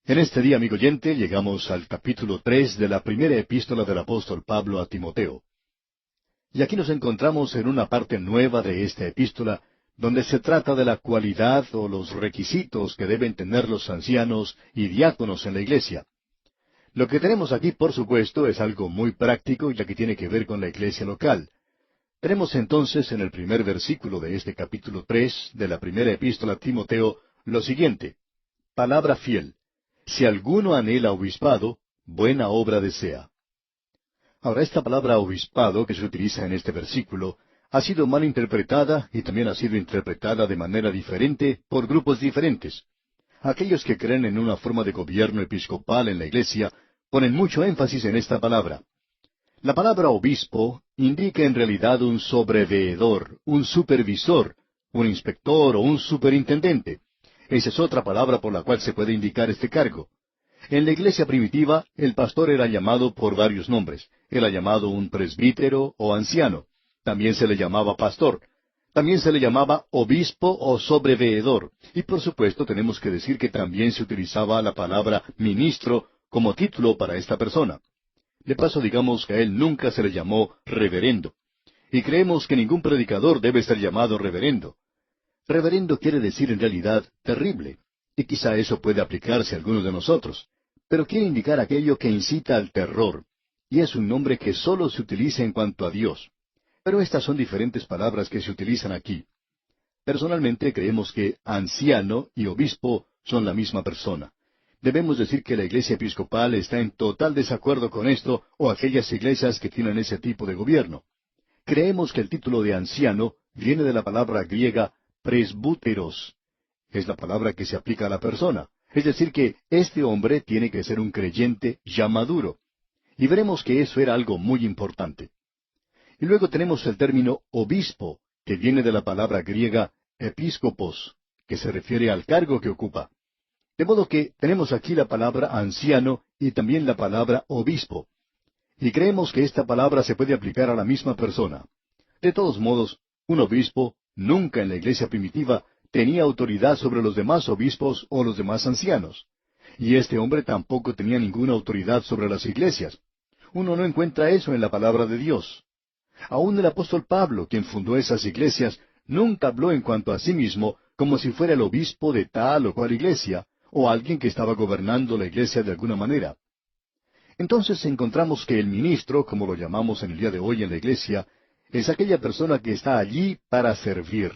En este día, amigo oyente, llegamos al capítulo 3 de la primera epístola del apóstol Pablo a Timoteo. Y aquí nos encontramos en una parte nueva de esta epístola, donde se trata de la cualidad o los requisitos que deben tener los ancianos y diáconos en la iglesia. Lo que tenemos aquí, por supuesto, es algo muy práctico, ya que tiene que ver con la iglesia local. Tenemos entonces en el primer versículo de este capítulo 3 de la primera epístola a Timoteo lo siguiente: palabra fiel. Si alguno anhela obispado, buena obra desea. Ahora, esta palabra obispado que se utiliza en este versículo ha sido mal interpretada y también ha sido interpretada de manera diferente por grupos diferentes. Aquellos que creen en una forma de gobierno episcopal en la iglesia ponen mucho énfasis en esta palabra. La palabra obispo indica en realidad un sobreveedor, un supervisor, un inspector o un superintendente. Esa es otra palabra por la cual se puede indicar este cargo. En la iglesia primitiva, el pastor era llamado por varios nombres. Era llamado un presbítero o anciano. También se le llamaba pastor. También se le llamaba obispo o sobreveedor. Y por supuesto tenemos que decir que también se utilizaba la palabra ministro como título para esta persona. De paso, digamos que a él nunca se le llamó reverendo. Y creemos que ningún predicador debe ser llamado reverendo. Reverendo quiere decir en realidad terrible, y quizá eso puede aplicarse a algunos de nosotros, pero quiere indicar aquello que incita al terror, y es un nombre que sólo se utiliza en cuanto a Dios. Pero estas son diferentes palabras que se utilizan aquí. Personalmente creemos que anciano y obispo son la misma persona. Debemos decir que la iglesia episcopal está en total desacuerdo con esto, o aquellas iglesias que tienen ese tipo de gobierno. Creemos que el título de anciano viene de la palabra griega presbúteros. Es la palabra que se aplica a la persona. Es decir, que este hombre tiene que ser un creyente ya maduro. Y veremos que eso era algo muy importante. Y luego tenemos el término obispo, que viene de la palabra griega episcopos, que se refiere al cargo que ocupa. De modo que tenemos aquí la palabra anciano y también la palabra obispo. Y creemos que esta palabra se puede aplicar a la misma persona. De todos modos, un obispo nunca en la iglesia primitiva tenía autoridad sobre los demás obispos o los demás ancianos. Y este hombre tampoco tenía ninguna autoridad sobre las iglesias. Uno no encuentra eso en la palabra de Dios. Aún el apóstol Pablo, quien fundó esas iglesias, nunca habló en cuanto a sí mismo como si fuera el obispo de tal o cual iglesia, o alguien que estaba gobernando la iglesia de alguna manera. Entonces encontramos que el ministro, como lo llamamos en el día de hoy en la iglesia, es aquella persona que está allí para servir.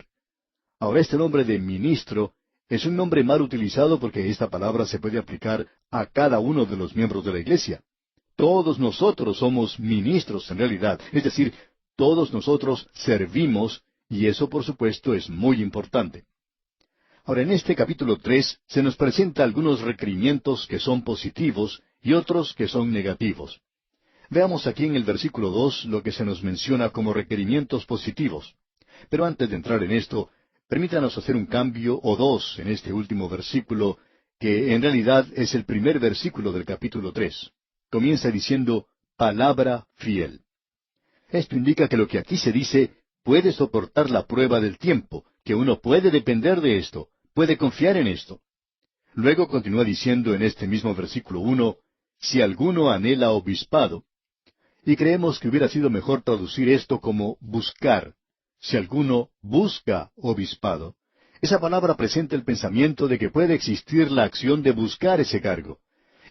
Ahora, este nombre de ministro es un nombre mal utilizado porque esta palabra se puede aplicar a cada uno de los miembros de la iglesia. Todos nosotros somos ministros en realidad, es decir, todos nosotros servimos, y eso por supuesto es muy importante. Ahora, en este capítulo 3 se nos presenta algunos requerimientos que son positivos y otros que son negativos. Veamos aquí en el versículo 2 lo que se nos menciona como requerimientos positivos. Pero antes de entrar en esto, permítanos hacer un cambio o dos en este último versículo, que en realidad es el primer versículo del capítulo 3. Comienza diciendo, palabra fiel. Esto indica que lo que aquí se dice puede soportar la prueba del tiempo, que uno puede depender de esto, puede confiar en esto. Luego continúa diciendo en este mismo versículo 1, si alguno anhela obispado. Y creemos que hubiera sido mejor traducir esto como buscar. Si alguno busca obispado. Esa palabra presenta el pensamiento de que puede existir la acción de buscar ese cargo.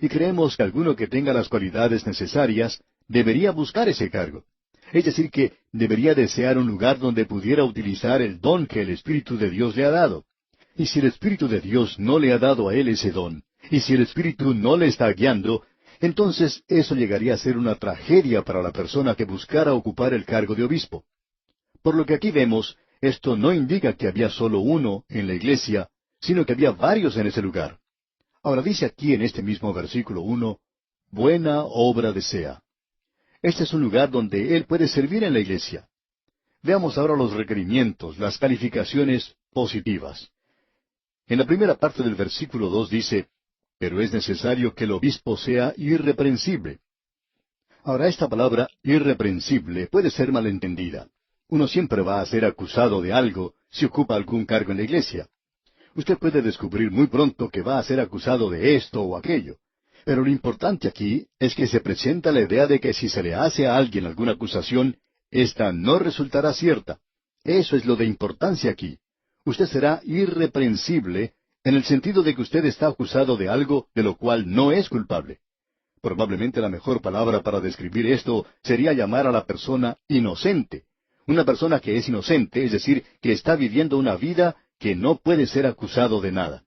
Y creemos que alguno que tenga las cualidades necesarias debería buscar ese cargo. Es decir, que debería desear un lugar donde pudiera utilizar el don que el Espíritu de Dios le ha dado. Y si el Espíritu de Dios no le ha dado a él ese don, y si el Espíritu no le está guiando, entonces eso llegaría a ser una tragedia para la persona que buscara ocupar el cargo de obispo. Por lo que aquí vemos, esto no indica que había solo uno en la iglesia, sino que había varios en ese lugar. Ahora dice aquí en este mismo versículo 1, buena obra desea. Este es un lugar donde él puede servir en la iglesia. Veamos ahora los requerimientos, las calificaciones positivas. En la primera parte del versículo 2 dice, pero es necesario que el obispo sea irreprensible. Ahora, esta palabra irreprensible puede ser malentendida. Uno siempre va a ser acusado de algo si ocupa algún cargo en la iglesia. Usted puede descubrir muy pronto que va a ser acusado de esto o aquello. Pero lo importante aquí es que se presenta la idea de que si se le hace a alguien alguna acusación, ésta no resultará cierta. Eso es lo de importancia aquí. Usted será irreprensible en el sentido de que usted está acusado de algo de lo cual no es culpable. Probablemente la mejor palabra para describir esto sería llamar a la persona inocente. Una persona que es inocente, es decir, que está viviendo una vida que no puede ser acusado de nada.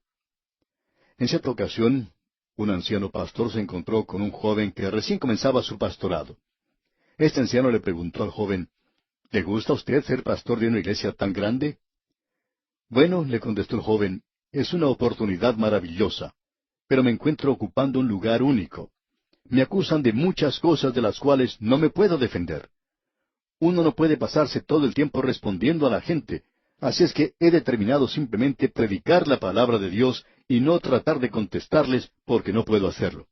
En cierta ocasión, un anciano pastor se encontró con un joven que recién comenzaba su pastorado. Este anciano le preguntó al joven, ¿le gusta a usted ser pastor de una iglesia tan grande? Bueno, le contestó el joven, es una oportunidad maravillosa, pero me encuentro ocupando un lugar único. Me acusan de muchas cosas de las cuales no me puedo defender. Uno no puede pasarse todo el tiempo respondiendo a la gente, así es que he determinado simplemente predicar la palabra de Dios y no tratar de contestarles porque no puedo hacerlo.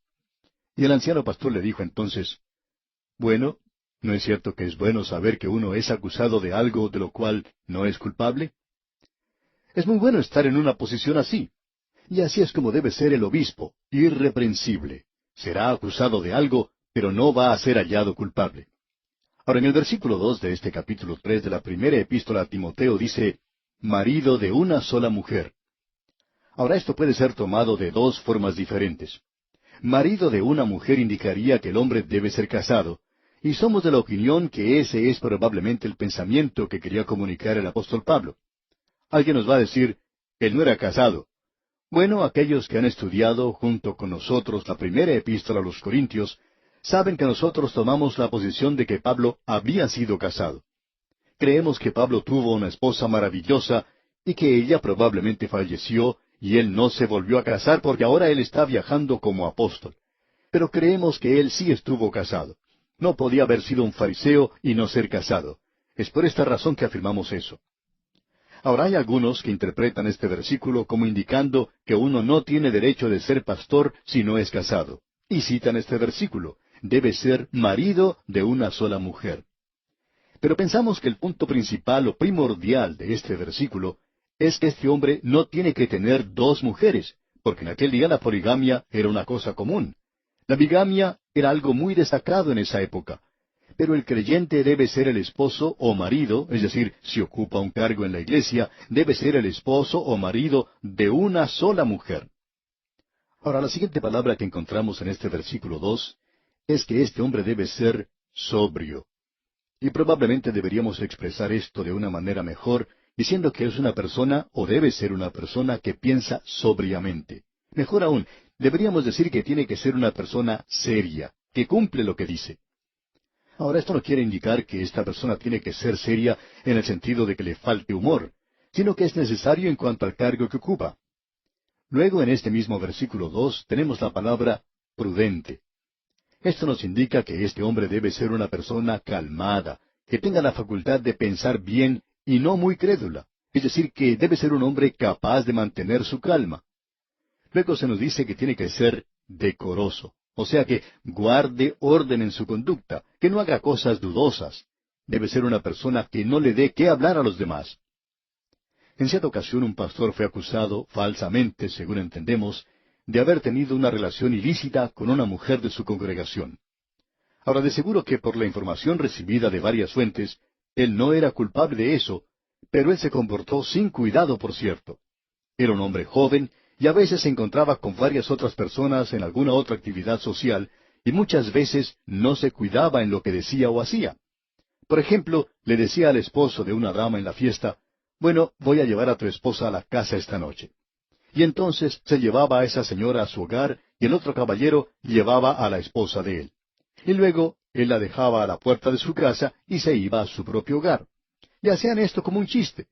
Y el anciano pastor le dijo entonces, bueno, ¿no es cierto que es bueno saber que uno es acusado de algo de lo cual no es culpable? Es muy bueno estar en una posición así. Y así es como debe ser el obispo, irreprensible. Será acusado de algo, pero no va a ser hallado culpable. Ahora, en el versículo 2 de este capítulo 3 de la primera epístola a Timoteo dice, marido de una sola mujer. Ahora, esto puede ser tomado de dos formas diferentes. Marido de una mujer indicaría que el hombre debe ser casado, y somos de la opinión que ese es probablemente el pensamiento que quería comunicar el apóstol Pablo. Alguien nos va a decir, él no era casado. Bueno, aquellos que han estudiado junto con nosotros la primera epístola a los Corintios, saben que nosotros tomamos la posición de que Pablo había sido casado. Creemos que Pablo tuvo una esposa maravillosa y que ella probablemente falleció y él no se volvió a casar porque ahora él está viajando como apóstol. Pero creemos que él sí estuvo casado. No podía haber sido un fariseo y no ser casado. Es por esta razón que afirmamos eso. Ahora hay algunos que interpretan este versículo como indicando que uno no tiene derecho de ser pastor si no es casado. Y citan este versículo, debe ser marido de una sola mujer. Pero pensamos que el punto principal o primordial de este versículo es que este hombre no tiene que tener dos mujeres, porque en aquel día la poligamia era una cosa común. La bigamia era algo muy destacado en esa época. Pero el creyente debe ser el esposo o marido, es decir, si ocupa un cargo en la iglesia, debe ser el esposo o marido de una sola mujer. Ahora, la siguiente palabra que encontramos en este versículo 2 es que este hombre debe ser sobrio. Y probablemente deberíamos expresar esto de una manera mejor, diciendo que es una persona o debe ser una persona que piensa sobriamente. Mejor aún, deberíamos decir que tiene que ser una persona seria, que cumple lo que dice. Ahora, esto no quiere indicar que esta persona tiene que ser seria en el sentido de que le falte humor, sino que es necesario en cuanto al cargo que ocupa. Luego, en este mismo versículo 2, tenemos la palabra prudente. Esto nos indica que este hombre debe ser una persona calmada, que tenga la facultad de pensar bien y no muy crédula, es decir, que debe ser un hombre capaz de mantener su calma. Luego se nos dice que tiene que ser decoroso. O sea que guarde orden en su conducta, que no haga cosas dudosas. Debe ser una persona que no le dé qué hablar a los demás. En cierta ocasión un pastor fue acusado, falsamente, según entendemos, de haber tenido una relación ilícita con una mujer de su congregación. Ahora, de seguro que por la información recibida de varias fuentes, él no era culpable de eso, pero él se comportó sin cuidado, por cierto. Era un hombre joven, y a veces se encontraba con varias otras personas en alguna otra actividad social, y muchas veces no se cuidaba en lo que decía o hacía. Por ejemplo, le decía al esposo de una dama en la fiesta, bueno, voy a llevar a tu esposa a la casa esta noche. Y entonces se llevaba a esa señora a su hogar, y el otro caballero llevaba a la esposa de él. Y luego él la dejaba a la puerta de su casa y se iba a su propio hogar. Y hacían esto como un chiste.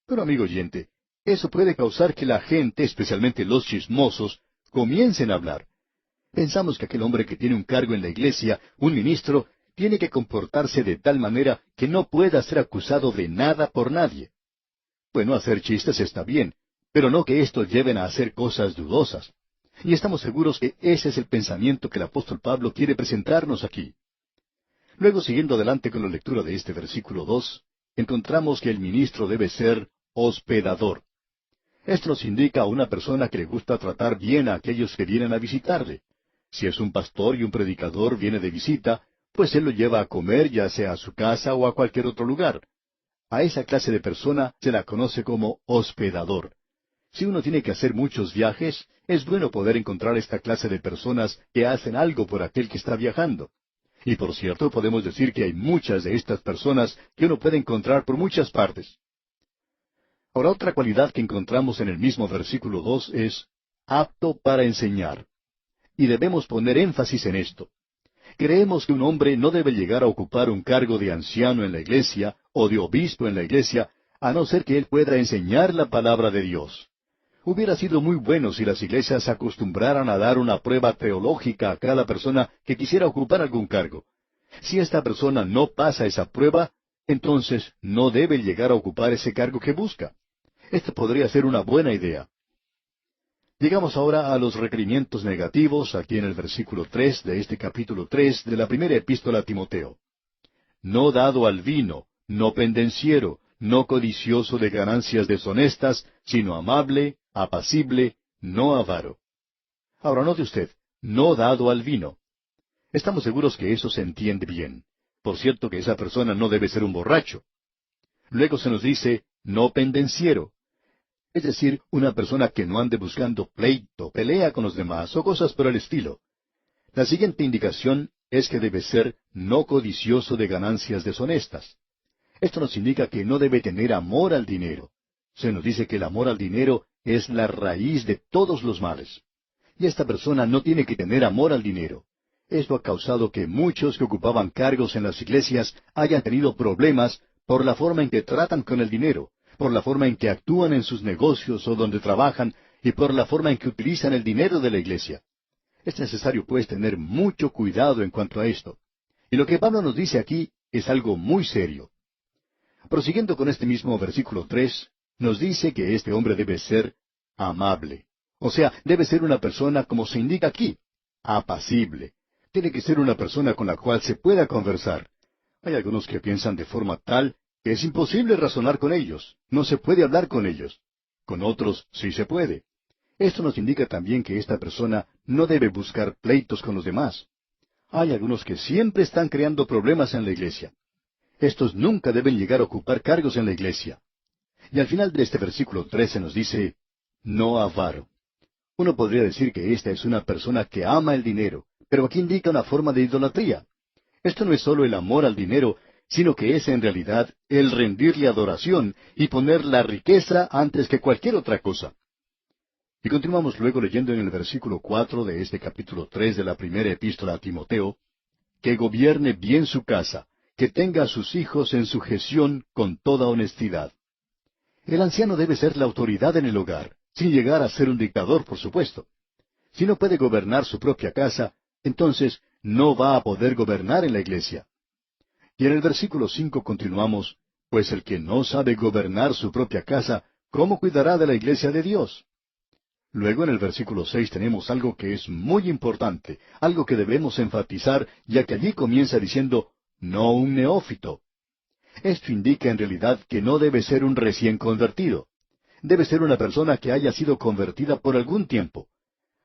Pero amigo oyente, eso puede causar que la gente, especialmente los chismosos, comiencen a hablar. Pensamos que aquel hombre que tiene un cargo en la iglesia, un ministro, tiene que comportarse de tal manera que no pueda ser acusado de nada por nadie. Bueno, hacer chistes está bien, pero no que estos lleven a hacer cosas dudosas. Y estamos seguros que ese es el pensamiento que el apóstol Pablo quiere presentarnos aquí. Luego, siguiendo adelante con la lectura de este versículo 2, encontramos que el ministro debe ser hospedador. Esto nos indica a una persona que le gusta tratar bien a aquellos que vienen a visitarle. Si es un pastor y un predicador viene de visita, pues él lo lleva a comer ya sea a su casa o a cualquier otro lugar. A esa clase de persona se la conoce como hospedador. Si uno tiene que hacer muchos viajes, es bueno poder encontrar esta clase de personas que hacen algo por aquel que está viajando. Y por cierto, podemos decir que hay muchas de estas personas que uno puede encontrar por muchas partes. Ahora, otra cualidad que encontramos en el mismo versículo 2 es apto para enseñar. Y debemos poner énfasis en esto. Creemos que un hombre no debe llegar a ocupar un cargo de anciano en la iglesia o de obispo en la iglesia, a no ser que él pueda enseñar la palabra de Dios. Hubiera sido muy bueno si las iglesias se acostumbraran a dar una prueba teológica a cada persona que quisiera ocupar algún cargo. Si esta persona no pasa esa prueba, entonces no debe llegar a ocupar ese cargo que busca. Esta podría ser una buena idea. Llegamos ahora a los requerimientos negativos, aquí en el versículo 3 de este capítulo 3 de la primera epístola a Timoteo. No dado al vino, no pendenciero, no codicioso de ganancias deshonestas, sino amable, apacible, no avaro. Ahora note usted, no dado al vino. Estamos seguros que eso se entiende bien. Por cierto que esa persona no debe ser un borracho. Luego se nos dice, no pendenciero. Es decir, una persona que no ande buscando pleito, pelea con los demás o cosas por el estilo. La siguiente indicación es que debe ser no codicioso de ganancias deshonestas. Esto nos indica que no debe tener amor al dinero. Se nos dice que el amor al dinero es la raíz de todos los males. Y esta persona no tiene que tener amor al dinero. Esto ha causado que muchos que ocupaban cargos en las iglesias hayan tenido problemas por la forma en que tratan con el dinero, por la forma en que actúan en sus negocios o donde trabajan, y por la forma en que utilizan el dinero de la iglesia. Es necesario, pues, tener mucho cuidado en cuanto a esto. Y lo que Pablo nos dice aquí es algo muy serio. Prosiguiendo con este mismo versículo 3, nos dice que este hombre debe ser amable. O sea, debe ser una persona como se indica aquí, apacible. Tiene que ser una persona con la cual se pueda conversar. Hay algunos que piensan de forma tal que es imposible razonar con ellos. No se puede hablar con ellos. Con otros sí se puede. Esto nos indica también que esta persona no debe buscar pleitos con los demás. Hay algunos que siempre están creando problemas en la iglesia. Estos nunca deben llegar a ocupar cargos en la iglesia. Y al final de este versículo 13 nos dice, no avaro. Uno podría decir que esta es una persona que ama el dinero, pero aquí indica una forma de idolatría. Esto no es solo el amor al dinero, sino que es en realidad el rendirle adoración y poner la riqueza antes que cualquier otra cosa. Y continuamos luego leyendo en el versículo 4 de este capítulo 3 de la primera epístola a Timoteo, que gobierne bien su casa, que tenga a sus hijos en sujeción con toda honestidad. El anciano debe ser la autoridad en el hogar, sin llegar a ser un dictador, por supuesto. Si no puede gobernar su propia casa, entonces no va a poder gobernar en la iglesia. Y en el versículo 5 continuamos, pues el que no sabe gobernar su propia casa, ¿cómo cuidará de la iglesia de Dios? Luego en el versículo 6 tenemos algo que es muy importante, algo que debemos enfatizar, ya que allí comienza diciendo, no un neófito. Esto indica en realidad que no debe ser un recién convertido. Debe ser una persona que haya sido convertida por algún tiempo.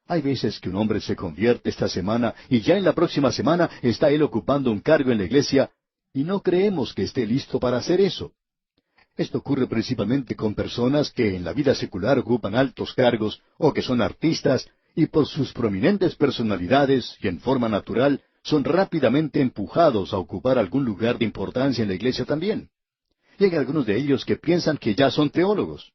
Hay veces que un hombre se convierte esta semana y ya en la próxima semana está él ocupando un cargo en la iglesia y no creemos que esté listo para hacer eso. Esto ocurre principalmente con personas que en la vida secular ocupan altos cargos o que son artistas y por sus prominentes personalidades y en forma natural son rápidamente empujados a ocupar algún lugar de importancia en la iglesia también. Y hay algunos de ellos que piensan que ya son teólogos.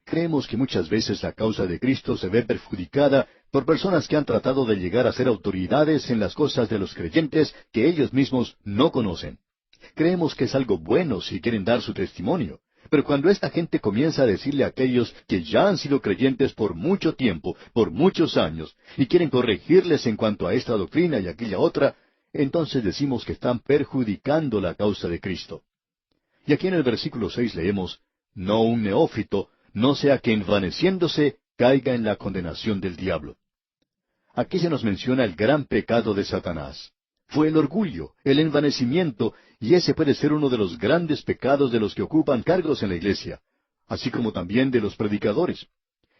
Creemos que muchas veces la causa de Cristo se ve perjudicada por personas que han tratado de llegar a ser autoridades en las cosas de los creyentes que ellos mismos no conocen. Creemos que es algo bueno si quieren dar su testimonio, pero cuando esta gente comienza a decirle a aquellos que ya han sido creyentes por mucho tiempo, por muchos años, y quieren corregirles en cuanto a esta doctrina y aquella otra, entonces decimos que están perjudicando la causa de Cristo. Y aquí en el versículo 6 leemos, no un neófito, no sea que envaneciéndose caiga en la condenación del diablo. Aquí se nos menciona el gran pecado de Satanás. Fue el orgullo, el envanecimiento, y ese puede ser uno de los grandes pecados de los que ocupan cargos en la iglesia, así como también de los predicadores.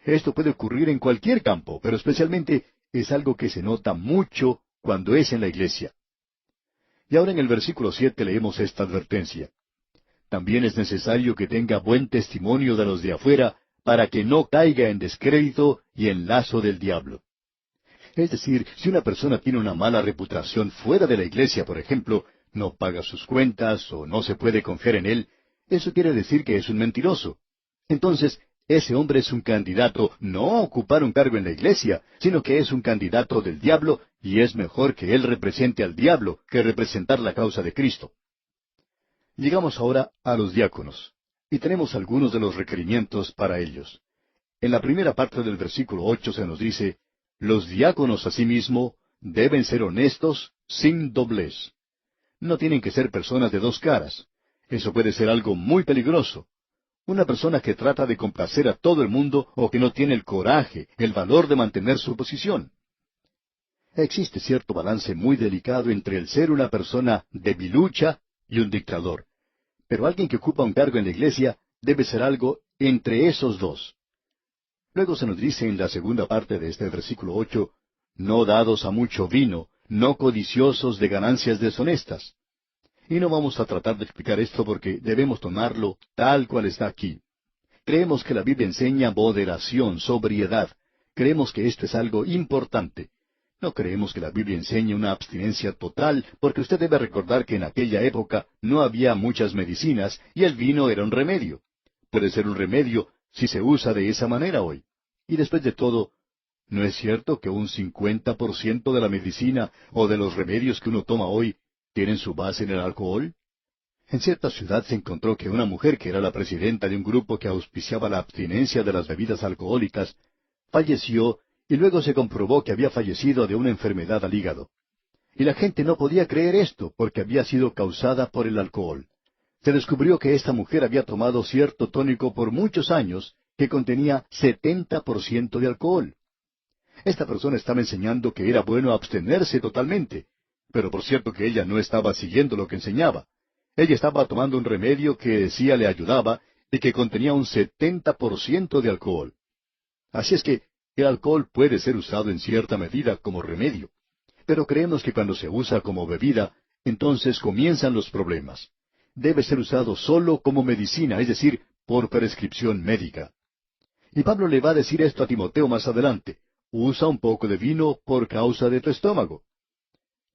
Esto puede ocurrir en cualquier campo, pero especialmente es algo que se nota mucho cuando es en la iglesia. Y ahora en el versículo 7 leemos esta advertencia. También es necesario que tenga buen testimonio de los de afuera, para que no caiga en descrédito y en lazo del diablo. Es decir, si una persona tiene una mala reputación fuera de la iglesia, por ejemplo, no paga sus cuentas o no se puede confiar en él, eso quiere decir que es un mentiroso. Entonces, ese hombre es un candidato no a ocupar un cargo en la iglesia, sino que es un candidato del diablo, y es mejor que él represente al diablo que representar la causa de Cristo. Llegamos ahora a los diáconos, y tenemos algunos de los requerimientos para ellos. En la primera parte del versículo 8 se nos dice, los diáconos asimismo deben ser honestos, sin doblez. No tienen que ser personas de dos caras. Eso puede ser algo muy peligroso. Una persona que trata de complacer a todo el mundo o que no tiene el coraje, el valor de mantener su posición. Existe cierto balance muy delicado entre el ser una persona debilucha y un dictador. Pero alguien que ocupa un cargo en la iglesia debe ser algo entre esos dos. Luego se nos dice en la segunda parte de este versículo 8, no dados a mucho vino, no codiciosos de ganancias deshonestas. Y no vamos a tratar de explicar esto porque debemos tomarlo tal cual está aquí. Creemos que la Biblia enseña moderación, sobriedad. Creemos que esto es algo importante. No creemos que la Biblia enseñe una abstinencia total, porque usted debe recordar que en aquella época no había muchas medicinas y el vino era un remedio. Puede ser un remedio si se usa de esa manera hoy. Y después de todo, ¿no es cierto que un 50% de la medicina o de los remedios que uno toma hoy tienen su base en el alcohol? En cierta ciudad se encontró que una mujer que era la presidenta de un grupo que auspiciaba la abstinencia de las bebidas alcohólicas, falleció y luego se comprobó que había fallecido de una enfermedad al hígado. Y la gente no podía creer esto porque había sido causada por el alcohol. Se descubrió que esta mujer había tomado cierto tónico por muchos años que contenía 70% de alcohol. Esta persona estaba enseñando que era bueno abstenerse totalmente, pero por cierto que ella no estaba siguiendo lo que enseñaba. Ella estaba tomando un remedio que decía le ayudaba y que contenía un 70% de alcohol. Así es que el alcohol puede ser usado en cierta medida como remedio, pero creemos que cuando se usa como bebida, entonces comienzan los problemas. Debe ser usado solo como medicina, es decir, por prescripción médica. Y Pablo le va a decir esto a Timoteo más adelante. Usa un poco de vino por causa de tu estómago.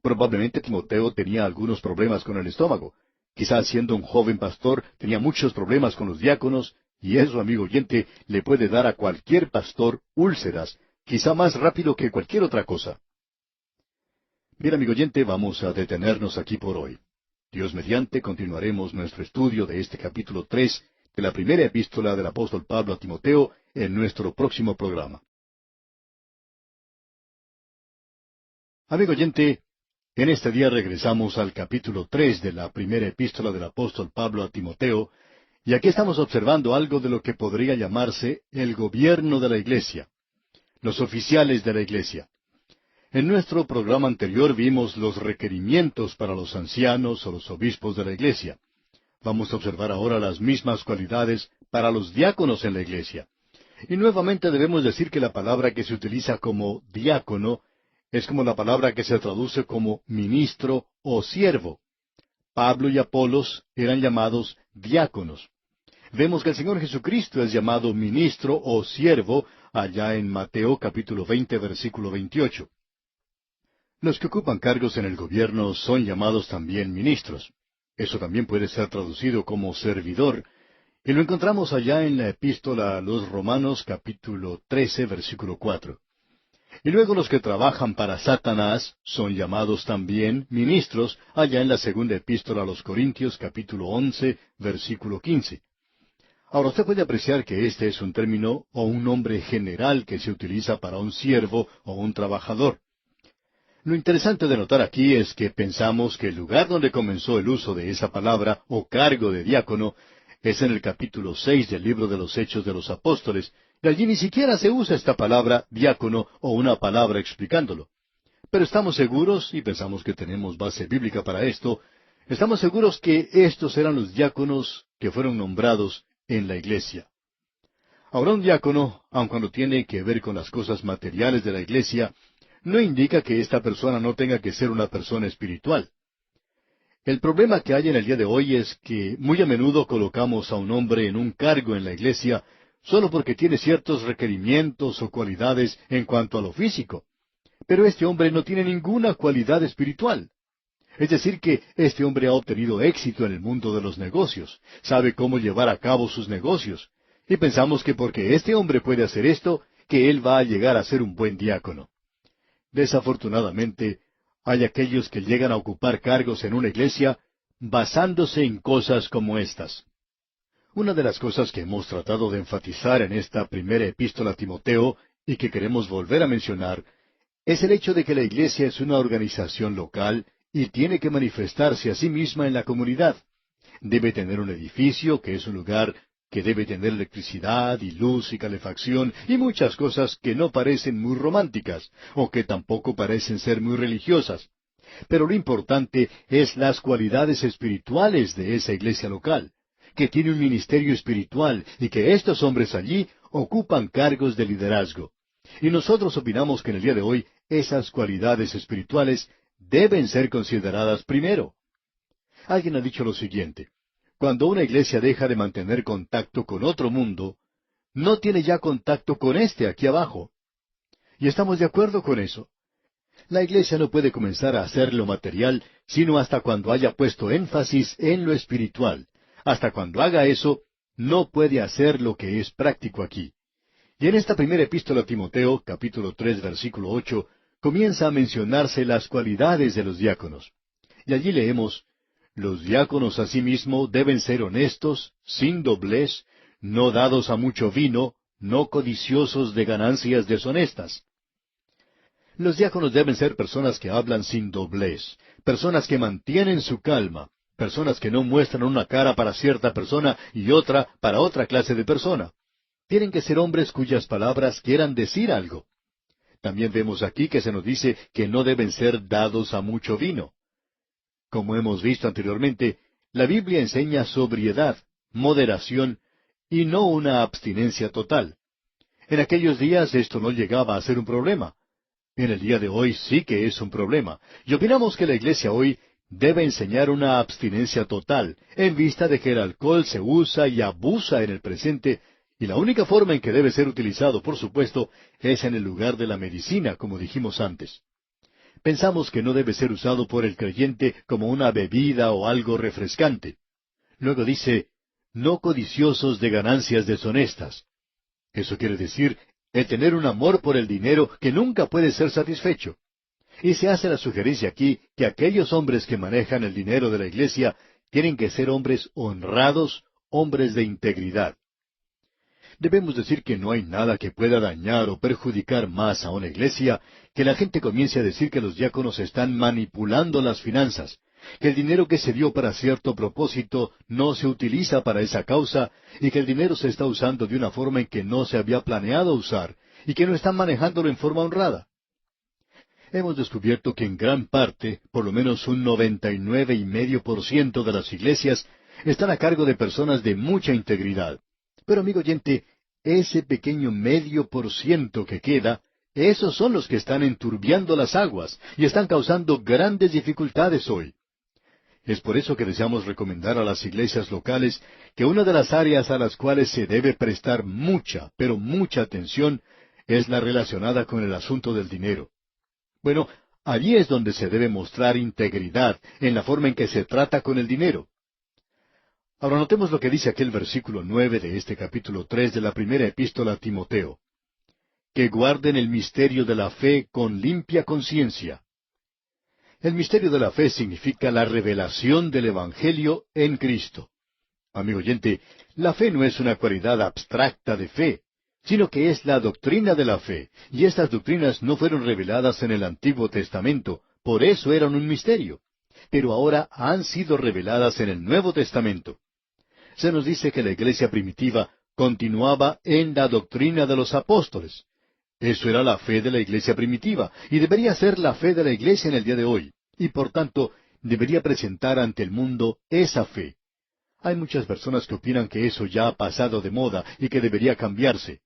Probablemente Timoteo tenía algunos problemas con el estómago. Quizás siendo un joven pastor tenía muchos problemas con los diáconos, y eso, amigo oyente, le puede dar a cualquier pastor úlceras, quizá más rápido que cualquier otra cosa. Bien, amigo oyente, vamos a detenernos aquí por hoy. Dios mediante, continuaremos nuestro estudio de este capítulo 3 de la primera epístola del apóstol Pablo a Timoteo en nuestro próximo programa. Amigo oyente, en este día regresamos al capítulo 3 de la primera epístola del apóstol Pablo a Timoteo, y aquí estamos observando algo de lo que podría llamarse el gobierno de la iglesia, los oficiales de la iglesia. En nuestro programa anterior vimos los requerimientos para los ancianos o los obispos de la iglesia. Vamos a observar ahora las mismas cualidades para los diáconos en la iglesia. Y nuevamente debemos decir que la palabra que se utiliza como diácono es como la palabra que se traduce como ministro o siervo. Pablo y Apolos eran llamados diáconos. Vemos que el Señor Jesucristo es llamado ministro o siervo allá en Mateo capítulo 20, versículo 28. Los que ocupan cargos en el gobierno son llamados también ministros. Eso también puede ser traducido como servidor, y lo encontramos allá en la epístola a los Romanos capítulo 13, versículo 4. Y luego los que trabajan para Satanás son llamados también ministros allá en la segunda epístola a los Corintios capítulo 11, versículo 15. Ahora usted puede apreciar que este es un término o un nombre general que se utiliza para un siervo o un trabajador. Lo interesante de notar aquí es que pensamos que el lugar donde comenzó el uso de esa palabra o cargo de diácono es en el capítulo 6 del libro de los Hechos de los Apóstoles, y allí ni siquiera se usa esta palabra diácono o una palabra explicándolo. Pero estamos seguros, y pensamos que tenemos base bíblica para esto, estamos seguros que estos eran los diáconos que fueron nombrados en la iglesia. Ahora un diácono, aun cuando tiene que ver con las cosas materiales de la iglesia, no indica que esta persona no tenga que ser una persona espiritual. El problema que hay en el día de hoy es que muy a menudo colocamos a un hombre en un cargo en la iglesia solo porque tiene ciertos requerimientos o cualidades en cuanto a lo físico. Pero este hombre no tiene ninguna cualidad espiritual. Es decir, que este hombre ha obtenido éxito en el mundo de los negocios, sabe cómo llevar a cabo sus negocios, y pensamos que porque este hombre puede hacer esto, que él va a llegar a ser un buen diácono. Desafortunadamente, hay aquellos que llegan a ocupar cargos en una iglesia basándose en cosas como estas. Una de las cosas que hemos tratado de enfatizar en esta primera epístola a Timoteo, y que queremos volver a mencionar, es el hecho de que la iglesia es una organización local y tiene que manifestarse a sí misma en la comunidad. Debe tener un edificio, que es un lugar que debe tener electricidad y luz y calefacción y muchas cosas que no parecen muy románticas o que tampoco parecen ser muy religiosas. Pero lo importante es las cualidades espirituales de esa iglesia local, que tiene un ministerio espiritual y que estos hombres allí ocupan cargos de liderazgo. Y nosotros opinamos que en el día de hoy esas cualidades espirituales deben ser consideradas primero. Alguien ha dicho lo siguiente: cuando una iglesia deja de mantener contacto con otro mundo, no tiene ya contacto con este aquí abajo. Y estamos de acuerdo con eso. La iglesia no puede comenzar a hacer lo material sino hasta cuando haya puesto énfasis en lo espiritual. Hasta cuando haga eso, no puede hacer lo que es práctico aquí. Y en esta primera epístola a Timoteo, capítulo 3, versículo 8, comienza a mencionarse las cualidades de los diáconos. Y allí leemos: los diáconos asimismo deben ser honestos, sin doblez, no dados a mucho vino, no codiciosos de ganancias deshonestas. Los diáconos deben ser personas que hablan sin doblez, personas que mantienen su calma, personas que no muestran una cara para cierta persona y otra para otra clase de persona. Tienen que ser hombres cuyas palabras quieran decir algo. También vemos aquí que se nos dice que no deben ser dados a mucho vino. Como hemos visto anteriormente, la Biblia enseña sobriedad, moderación, y no una abstinencia total. En aquellos días esto no llegaba a ser un problema. En el día de hoy sí que es un problema. Y opinamos que la iglesia hoy debe enseñar una abstinencia total, en vista de que el alcohol se usa y abusa en el presente, y la única forma en que debe ser utilizado, por supuesto, es en el lugar de la medicina, como dijimos antes. Pensamos que no debe ser usado por el creyente como una bebida o algo refrescante. Luego dice, no codiciosos de ganancias deshonestas. Eso quiere decir el tener un amor por el dinero que nunca puede ser satisfecho. Y se hace la sugerencia aquí que aquellos hombres que manejan el dinero de la iglesia tienen que ser hombres honrados, hombres de integridad. Debemos decir que no hay nada que pueda dañar o perjudicar más a una iglesia que la gente comience a decir que los diáconos están manipulando las finanzas, que el dinero que se dio para cierto propósito no se utiliza para esa causa y que el dinero se está usando de una forma en que no se había planeado usar y que no están manejándolo en forma honrada. Hemos descubierto que en gran parte, por lo menos un 99,5% de las iglesias están a cargo de personas de mucha integridad. Pero amigo oyente, ese pequeño 0,5% que queda, esos son los que están enturbiando las aguas y están causando grandes dificultades hoy. Es por eso que deseamos recomendar a las iglesias locales que una de las áreas a las cuales se debe prestar mucha, pero mucha atención es la relacionada con el asunto del dinero. Bueno, allí es donde se debe mostrar integridad en la forma en que se trata con el dinero. Ahora notemos lo que dice aquel versículo 9 de este capítulo 3 de la primera epístola a Timoteo: que guarden el misterio de la fe con limpia conciencia. El misterio de la fe significa la revelación del Evangelio en Cristo. Amigo oyente, la fe no es una cualidad abstracta de fe, sino que es la doctrina de la fe, y estas doctrinas no fueron reveladas en el Antiguo Testamento, por eso eran un misterio, pero ahora han sido reveladas en el Nuevo Testamento. Se nos dice que la iglesia primitiva continuaba en la doctrina de los apóstoles. Eso era la fe de la iglesia primitiva, y debería ser la fe de la iglesia en el día de hoy, y por tanto debería presentar ante el mundo esa fe. Hay muchas personas que opinan que eso ya ha pasado de moda y que debería cambiarse.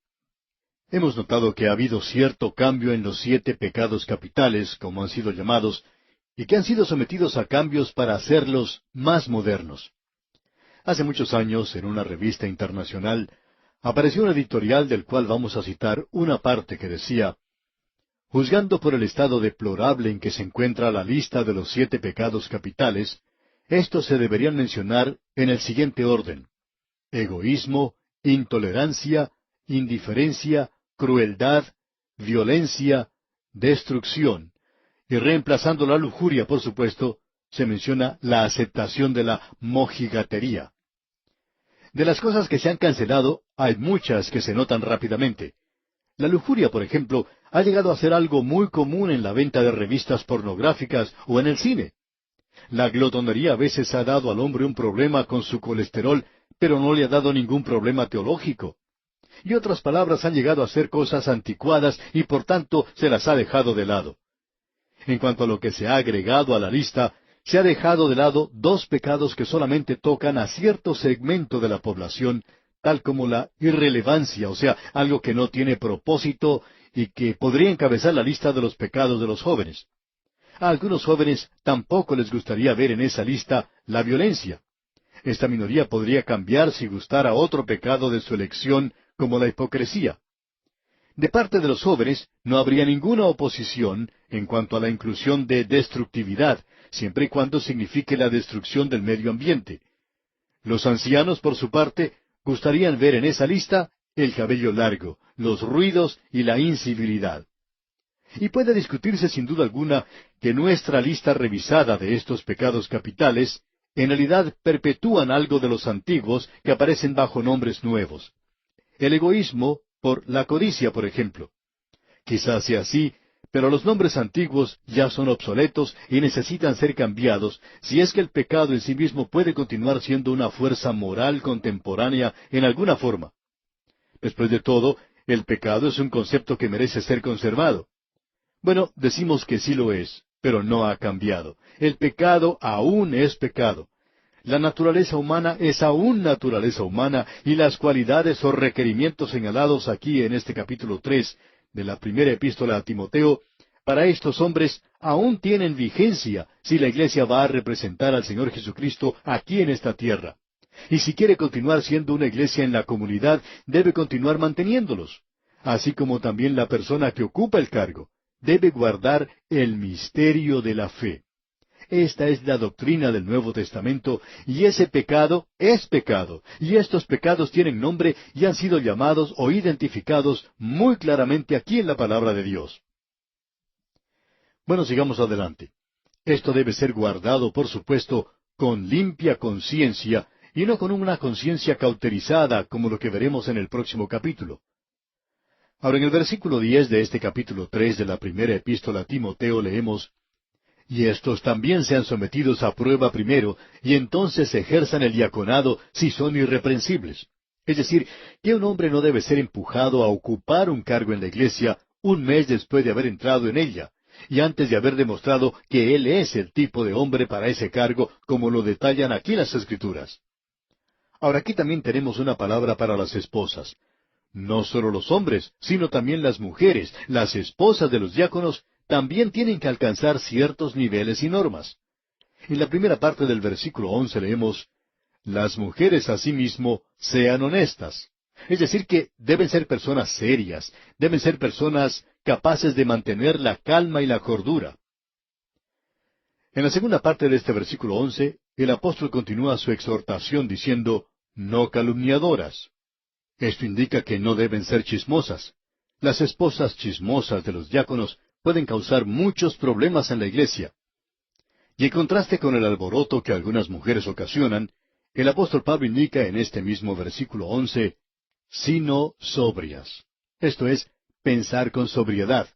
Hemos notado que ha habido cierto cambio en los 7 pecados capitales, como han sido llamados, y que han sido sometidos a cambios para hacerlos más modernos. Hace muchos años, en una revista internacional, apareció un editorial del cual vamos a citar una parte que decía: juzgando por el estado deplorable en que se encuentra la lista de los 7 pecados capitales, estos se deberían mencionar en el siguiente orden: egoísmo, intolerancia, indiferencia, crueldad, violencia, destrucción. Y reemplazando la lujuria, por supuesto, se menciona la aceptación de la mojigatería. De las cosas que se han cancelado, hay muchas que se notan rápidamente. La lujuria, por ejemplo, ha llegado a ser algo muy común en la venta de revistas pornográficas o en el cine. La glotonería a veces ha dado al hombre un problema con su colesterol, pero no le ha dado ningún problema teológico. Y otras palabras, han llegado a ser cosas anticuadas y por tanto se las ha dejado de lado. En cuanto a lo que se ha agregado a la lista, se ha dejado de lado 2 pecados que solamente tocan a cierto segmento de la población, tal como la irrelevancia, o sea, algo que no tiene propósito y que podría encabezar la lista de los pecados de los jóvenes. A algunos jóvenes tampoco les gustaría ver en esa lista la violencia. Esta minoría podría cambiar si gustara otro pecado de su elección, como la hipocresía. De parte de los jóvenes no habría ninguna oposición en cuanto a la inclusión de destructividad, siempre y cuando signifique la destrucción del medio ambiente. Los ancianos, por su parte, gustarían ver en esa lista el cabello largo, los ruidos y la incivilidad. Y puede discutirse sin duda alguna que nuestra lista revisada de estos pecados capitales en realidad perpetúan algo de los antiguos que aparecen bajo nombres nuevos. El egoísmo por la codicia, por ejemplo. Quizás sea así, pero los nombres antiguos ya son obsoletos y necesitan ser cambiados si es que el pecado en sí mismo puede continuar siendo una fuerza moral contemporánea en alguna forma. Después de todo, el pecado es un concepto que merece ser conservado. Bueno, decimos que sí lo es, pero no ha cambiado. El pecado aún es pecado. La naturaleza humana es aún naturaleza humana, y las cualidades o requerimientos señalados aquí en este capítulo 3 de la primera epístola a Timoteo, para estos hombres aún tienen vigencia si la iglesia va a representar al Señor Jesucristo aquí en esta tierra. Y si quiere continuar siendo una iglesia en la comunidad, debe continuar manteniéndolos, así como también la persona que ocupa el cargo. Debe guardar el misterio de la fe. Esta es la doctrina del Nuevo Testamento, y ese pecado es pecado, y estos pecados tienen nombre y han sido llamados o identificados muy claramente aquí en la palabra de Dios. Bueno, sigamos adelante. Esto debe ser guardado, por supuesto, con limpia conciencia, y no con una conciencia cauterizada, como lo que veremos en el próximo capítulo. Ahora, en el versículo 10 de este capítulo 3 de la primera epístola a Timoteo leemos: y estos también sean sometidos a prueba primero, y entonces ejerzan el diaconado si son irreprensibles. Es decir, que un hombre no debe ser empujado a ocupar un cargo en la iglesia un mes después de haber entrado en ella, y antes de haber demostrado que él es el tipo de hombre para ese cargo, como lo detallan aquí las Escrituras. Ahora, aquí también tenemos una palabra para las esposas. No solo los hombres, sino también las mujeres, las esposas de los diáconos, también tienen que alcanzar ciertos niveles y normas. En la primera parte del versículo 11 leemos: las mujeres asimismo sean honestas. Es decir, que deben ser personas serias, deben ser personas capaces de mantener la calma y la cordura. En la segunda parte de este versículo 11, el apóstol continúa su exhortación diciendo: no calumniadoras. Esto indica que no deben ser chismosas. Las esposas chismosas de los diáconos pueden causar muchos problemas en la iglesia. Y en contraste con el alboroto que algunas mujeres ocasionan, el apóstol Pablo indica en este mismo versículo 11, sino sobrias. Esto es, pensar con sobriedad.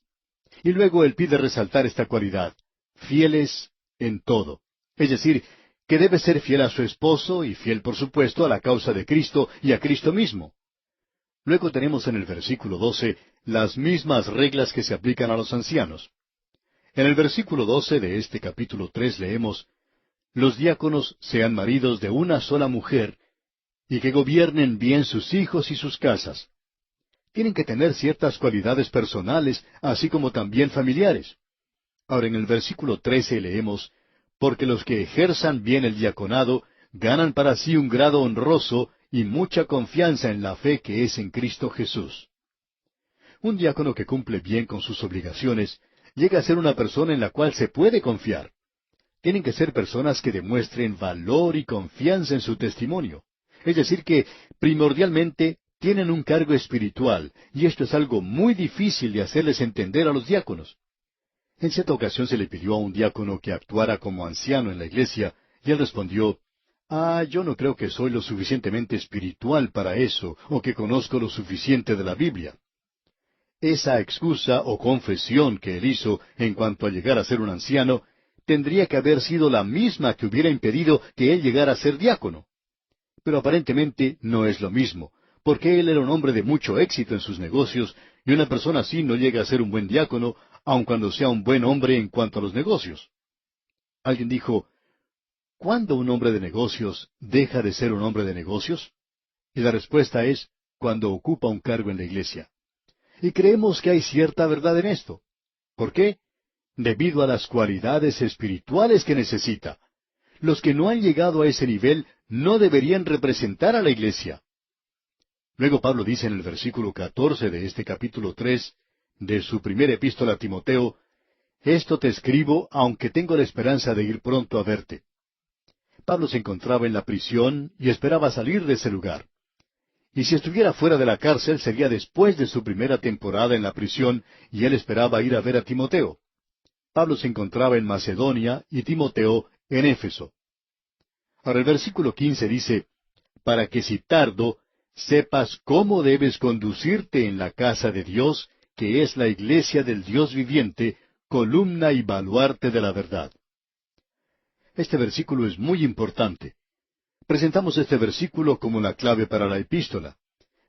Y luego él pide resaltar esta cualidad: fieles en todo. Es decir, que debe ser fiel a su esposo y fiel, por supuesto, a la causa de Cristo y a Cristo mismo. Luego tenemos en el versículo 12 las mismas reglas que se aplican a los ancianos. En el versículo 12 de este capítulo 3 leemos: los diáconos sean maridos de una sola mujer y que gobiernen bien sus hijos y sus casas. Tienen que tener ciertas cualidades personales, así como también familiares. Ahora en el versículo 13 leemos, porque los que ejerzan bien el diaconado ganan para sí un grado honroso y mucha confianza en la fe que es en Cristo Jesús. Un diácono que cumple bien con sus obligaciones llega a ser una persona en la cual se puede confiar. Tienen que ser personas que demuestren valor y confianza en su testimonio. Es decir, que primordialmente tienen un cargo espiritual, y esto es algo muy difícil de hacerles entender a los diáconos. En cierta ocasión se le pidió a un diácono que actuara como anciano en la iglesia, y él respondió, yo no creo que soy lo suficientemente espiritual para eso, o que conozco lo suficiente de la Biblia. Esa excusa o confesión que él hizo en cuanto a llegar a ser un anciano, tendría que haber sido la misma que hubiera impedido que él llegara a ser diácono. Pero aparentemente no es lo mismo, porque él era un hombre de mucho éxito en sus negocios, y una persona así no llega a ser un buen diácono, aun cuando sea un buen hombre en cuanto a los negocios. Alguien dijo, ¿cuándo un hombre de negocios deja de ser un hombre de negocios? Y la respuesta es, cuando ocupa un cargo en la iglesia. Y creemos que hay cierta verdad en esto. ¿Por qué? Debido a las cualidades espirituales que necesita. Los que no han llegado a ese nivel no deberían representar a la iglesia. Luego Pablo dice en el versículo 14 de este capítulo 3 de su primera epístola a Timoteo, esto te escribo aunque tengo la esperanza de ir pronto a verte. Pablo se encontraba en la prisión y esperaba salir de ese lugar. Y si estuviera fuera de la cárcel sería después de su primera temporada en la prisión y él esperaba ir a ver a Timoteo. Pablo se encontraba en Macedonia y Timoteo en Éfeso. Ahora el versículo 15 dice, para que si tardo, sepas cómo debes conducirte en la casa de Dios, que es la iglesia del Dios viviente, columna y baluarte de la verdad. Este versículo es muy importante. Presentamos este versículo como la clave para la epístola.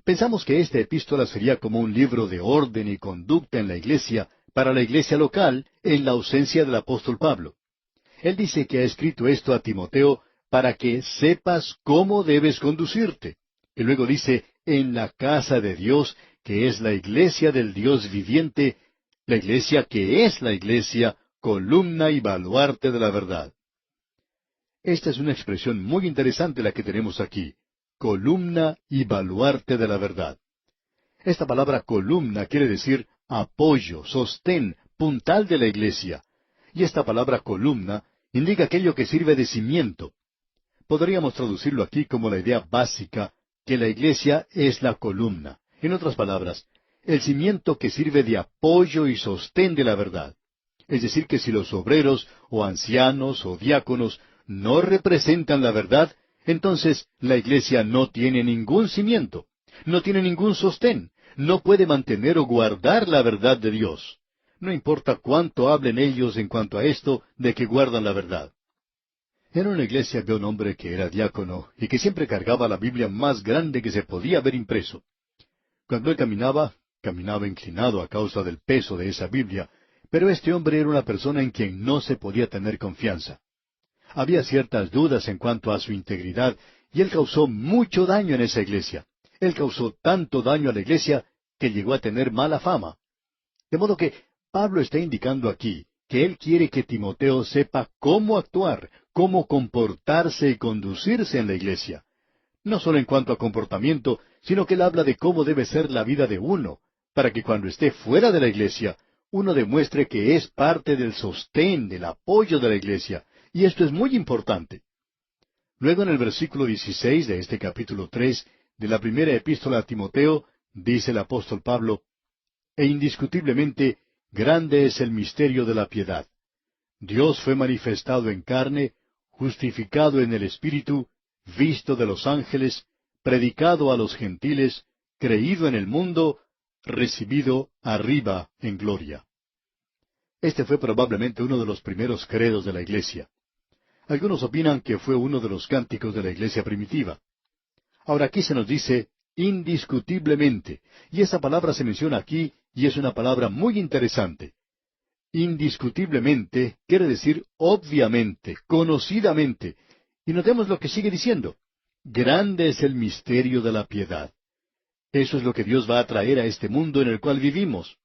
Pensamos que esta epístola sería como un libro de orden y conducta en la iglesia, para la iglesia local, en la ausencia del apóstol Pablo. Él dice que ha escrito esto a Timoteo para que sepas cómo debes conducirte. Y luego dice, en la casa de Dios, que es la iglesia del Dios viviente, la iglesia que es la iglesia, columna y baluarte de la verdad. Esta es una expresión muy interesante la que tenemos aquí, columna y baluarte de la verdad. Esta palabra columna quiere decir apoyo, sostén, puntal de la iglesia. Y esta palabra columna indica aquello que sirve de cimiento. Podríamos traducirlo aquí como la idea básica, que la iglesia es la columna. En otras palabras, el cimiento que sirve de apoyo y sostén de la verdad. Es decir, que si los obreros, o ancianos, o diáconos, no representan la verdad, entonces la iglesia no tiene ningún cimiento, no tiene ningún sostén, no puede mantener o guardar la verdad de Dios. No importa cuánto hablen ellos en cuanto a esto de que guardan la verdad. En una iglesia había un hombre que era diácono y que siempre cargaba la Biblia más grande que se podía ver impreso. Cuando él caminaba inclinado a causa del peso de esa Biblia, pero este hombre era una persona en quien no se podía tener confianza. Había ciertas dudas en cuanto a su integridad, y él causó mucho daño en esa iglesia. Él causó tanto daño a la iglesia que llegó a tener mala fama. De modo que Pablo está indicando aquí que él quiere que Timoteo sepa cómo actuar, cómo comportarse y conducirse en la iglesia. No solo en cuanto a comportamiento, sino que él habla de cómo debe ser la vida de uno, para que cuando esté fuera de la iglesia, uno demuestre que es parte del sostén, del apoyo de la iglesia, y esto es muy importante. Luego en el versículo 16 de este capítulo 3 de la primera epístola a Timoteo, dice el apóstol Pablo, e indiscutiblemente grande es el misterio de la piedad. Dios fue manifestado en carne, justificado en el Espíritu, visto de los ángeles, predicado a los gentiles, creído en el mundo, recibido arriba en gloria. Este fue probablemente uno de los primeros credos de la iglesia. Algunos opinan que fue uno de los cánticos de la iglesia primitiva. Ahora aquí se nos dice indiscutiblemente, y esa palabra se menciona aquí y es una palabra muy interesante. Indiscutiblemente quiere decir obviamente, conocidamente. Y notemos lo que sigue diciendo. Grande es el misterio de la piedad. Eso es lo que Dios va a traer a este mundo en el cual vivimos.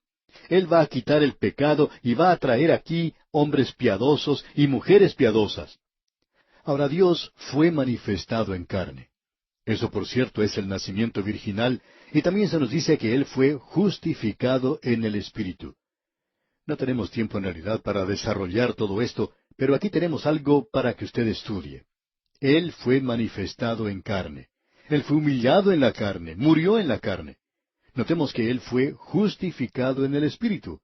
Él va a quitar el pecado y va a traer aquí hombres piadosos y mujeres piadosas. Ahora Dios fue manifestado en carne. Eso, por cierto, es el nacimiento virginal, y también se nos dice que Él fue justificado en el Espíritu. No tenemos tiempo en realidad para desarrollar todo esto, pero aquí tenemos algo para que usted estudie. Él fue manifestado en carne. Él fue humillado en la carne, murió en la carne. Notemos que Él fue justificado en el Espíritu.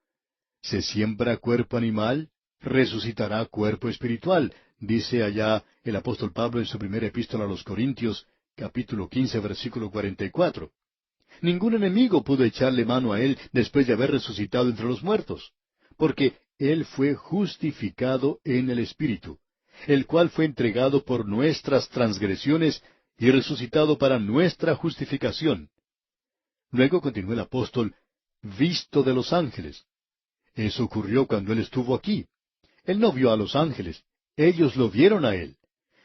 Se siembra cuerpo animal, resucitará cuerpo espiritual, dice allá el apóstol Pablo en su primera epístola a los Corintios, capítulo 15, versículo 44. Ningún enemigo pudo echarle mano a Él después de haber resucitado entre los muertos, porque Él fue justificado en el Espíritu, el cual fue entregado por nuestras transgresiones y resucitado para nuestra justificación. Luego continuó el apóstol, visto de los ángeles. Eso ocurrió cuando Él estuvo aquí. Él no vio a los ángeles, ellos lo vieron a Él.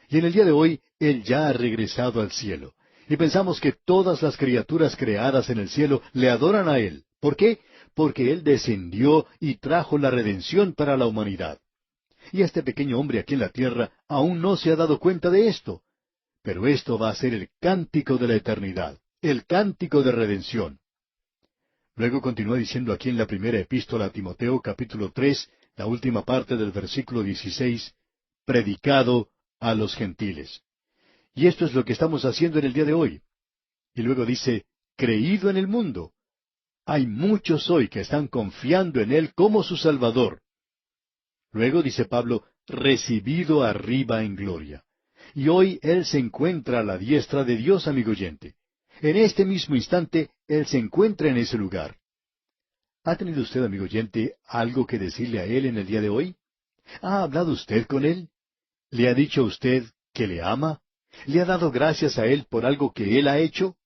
Y en el día de hoy, Él ya ha regresado al cielo. Y pensamos que todas las criaturas creadas en el cielo le adoran a Él. ¿Por qué? Porque Él descendió y trajo la redención para la humanidad. Y este pequeño hombre aquí en la tierra aún no se ha dado cuenta de esto. Pero esto va a ser el cántico de la eternidad, el cántico de redención. Luego continúa diciendo aquí en la primera epístola a Timoteo, capítulo 3, la última parte del versículo 16, predicado a los gentiles. Y esto es lo que estamos haciendo en el día de hoy. Y luego dice, creído en el mundo. Hay muchos hoy que están confiando en Él como su Salvador. Luego dice Pablo, recibido arriba en gloria. Y hoy Él se encuentra a la diestra de Dios, amigo oyente. En este mismo instante, Él se encuentra en ese lugar. ¿Ha tenido usted, amigo oyente, algo que decirle a Él en el día de hoy? ¿Ha hablado usted con Él? ¿Le ha dicho a usted que le ama? ¿Le ha dado gracias a Él por algo que Él ha hecho?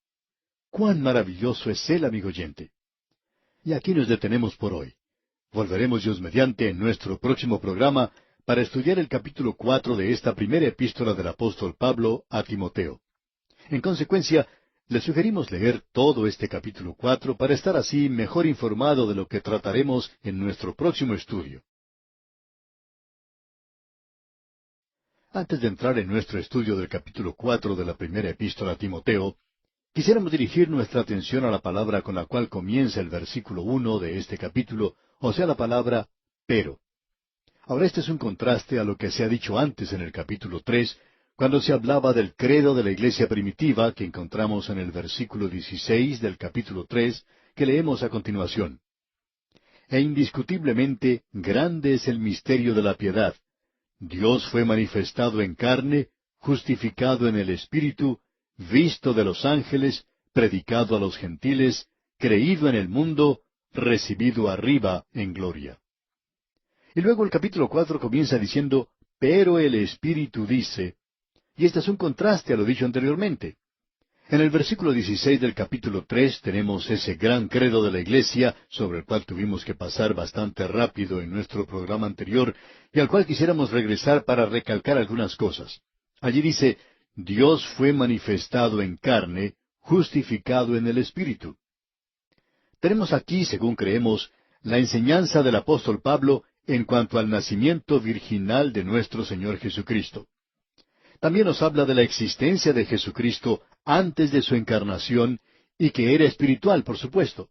¡Cuán maravilloso es Él, amigo oyente! Y aquí nos detenemos por hoy. Volveremos Dios mediante en nuestro próximo programa para estudiar el capítulo 4 de esta primera epístola del apóstol Pablo a Timoteo. En consecuencia, le sugerimos leer todo este capítulo 4 para estar así mejor informado de lo que trataremos en nuestro próximo estudio. Antes de entrar en nuestro estudio del capítulo 4 de la primera epístola a Timoteo, quisiéramos dirigir nuestra atención a la palabra con la cual comienza el versículo 1 de este capítulo, o sea, la palabra pero. Ahora este es un contraste a lo que se ha dicho antes en el capítulo 3, cuando se hablaba del credo de la iglesia primitiva que encontramos en el versículo 16 del capítulo 3, que leemos a continuación. E indiscutiblemente grande es el misterio de la piedad. Dios fue manifestado en carne, justificado en el Espíritu, visto de los ángeles, predicado a los gentiles, creído en el mundo, recibido arriba en gloria. Y luego el capítulo 4 comienza diciendo, pero el Espíritu dice, y este es un contraste a lo dicho anteriormente. En el versículo 16 del capítulo 3 tenemos ese gran credo de la iglesia, sobre el cual tuvimos que pasar bastante rápido en nuestro programa anterior, y al cual quisiéramos regresar para recalcar algunas cosas. Allí dice, Dios fue manifestado en carne, justificado en el Espíritu. Tenemos aquí, según creemos, la enseñanza del apóstol Pablo en cuanto al nacimiento virginal de nuestro Señor Jesucristo. También nos habla de la existencia de Jesucristo antes de su encarnación y que era espiritual, por supuesto.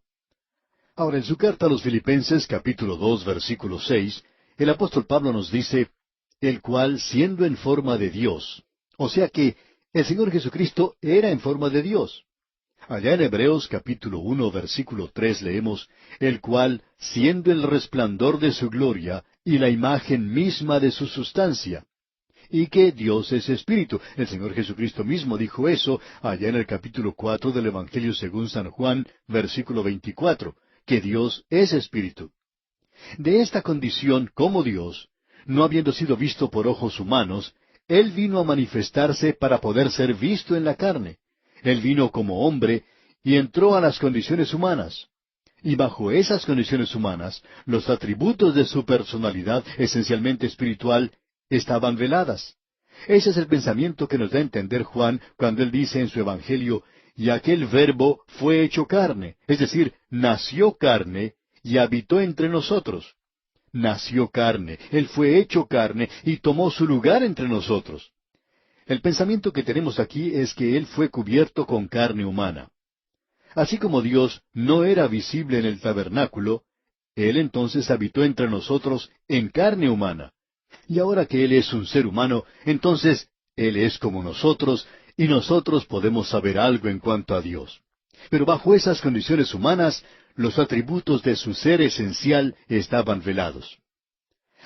Ahora, en su carta a los Filipenses, capítulo 2, versículo 6, el apóstol Pablo nos dice, el cual siendo en forma de Dios, o sea que el Señor Jesucristo era en forma de Dios. Allá en Hebreos capítulo 1, versículo 3 leemos, el cual siendo el resplandor de su gloria y la imagen misma de su sustancia, y que Dios es espíritu. El Señor Jesucristo mismo dijo eso allá en el capítulo 4 del Evangelio según San Juan, versículo 24, que Dios es espíritu. De esta condición como Dios, no habiendo sido visto por ojos humanos, Él vino a manifestarse para poder ser visto en la carne. Él vino como hombre y entró a las condiciones humanas. Y bajo esas condiciones humanas, los atributos de su personalidad, esencialmente espiritual, estaban veladas. Ese es el pensamiento que nos da a entender Juan cuando él dice en su Evangelio, y aquel Verbo fue hecho carne, es decir, nació carne y habitó entre nosotros. Nació carne, él fue hecho carne y tomó su lugar entre nosotros. El pensamiento que tenemos aquí es que él fue cubierto con carne humana. Así como Dios no era visible en el tabernáculo, él entonces habitó entre nosotros en carne humana. Y ahora que Él es un ser humano, entonces Él es como nosotros, y nosotros podemos saber algo en cuanto a Dios. Pero bajo esas condiciones humanas, los atributos de su ser esencial estaban velados.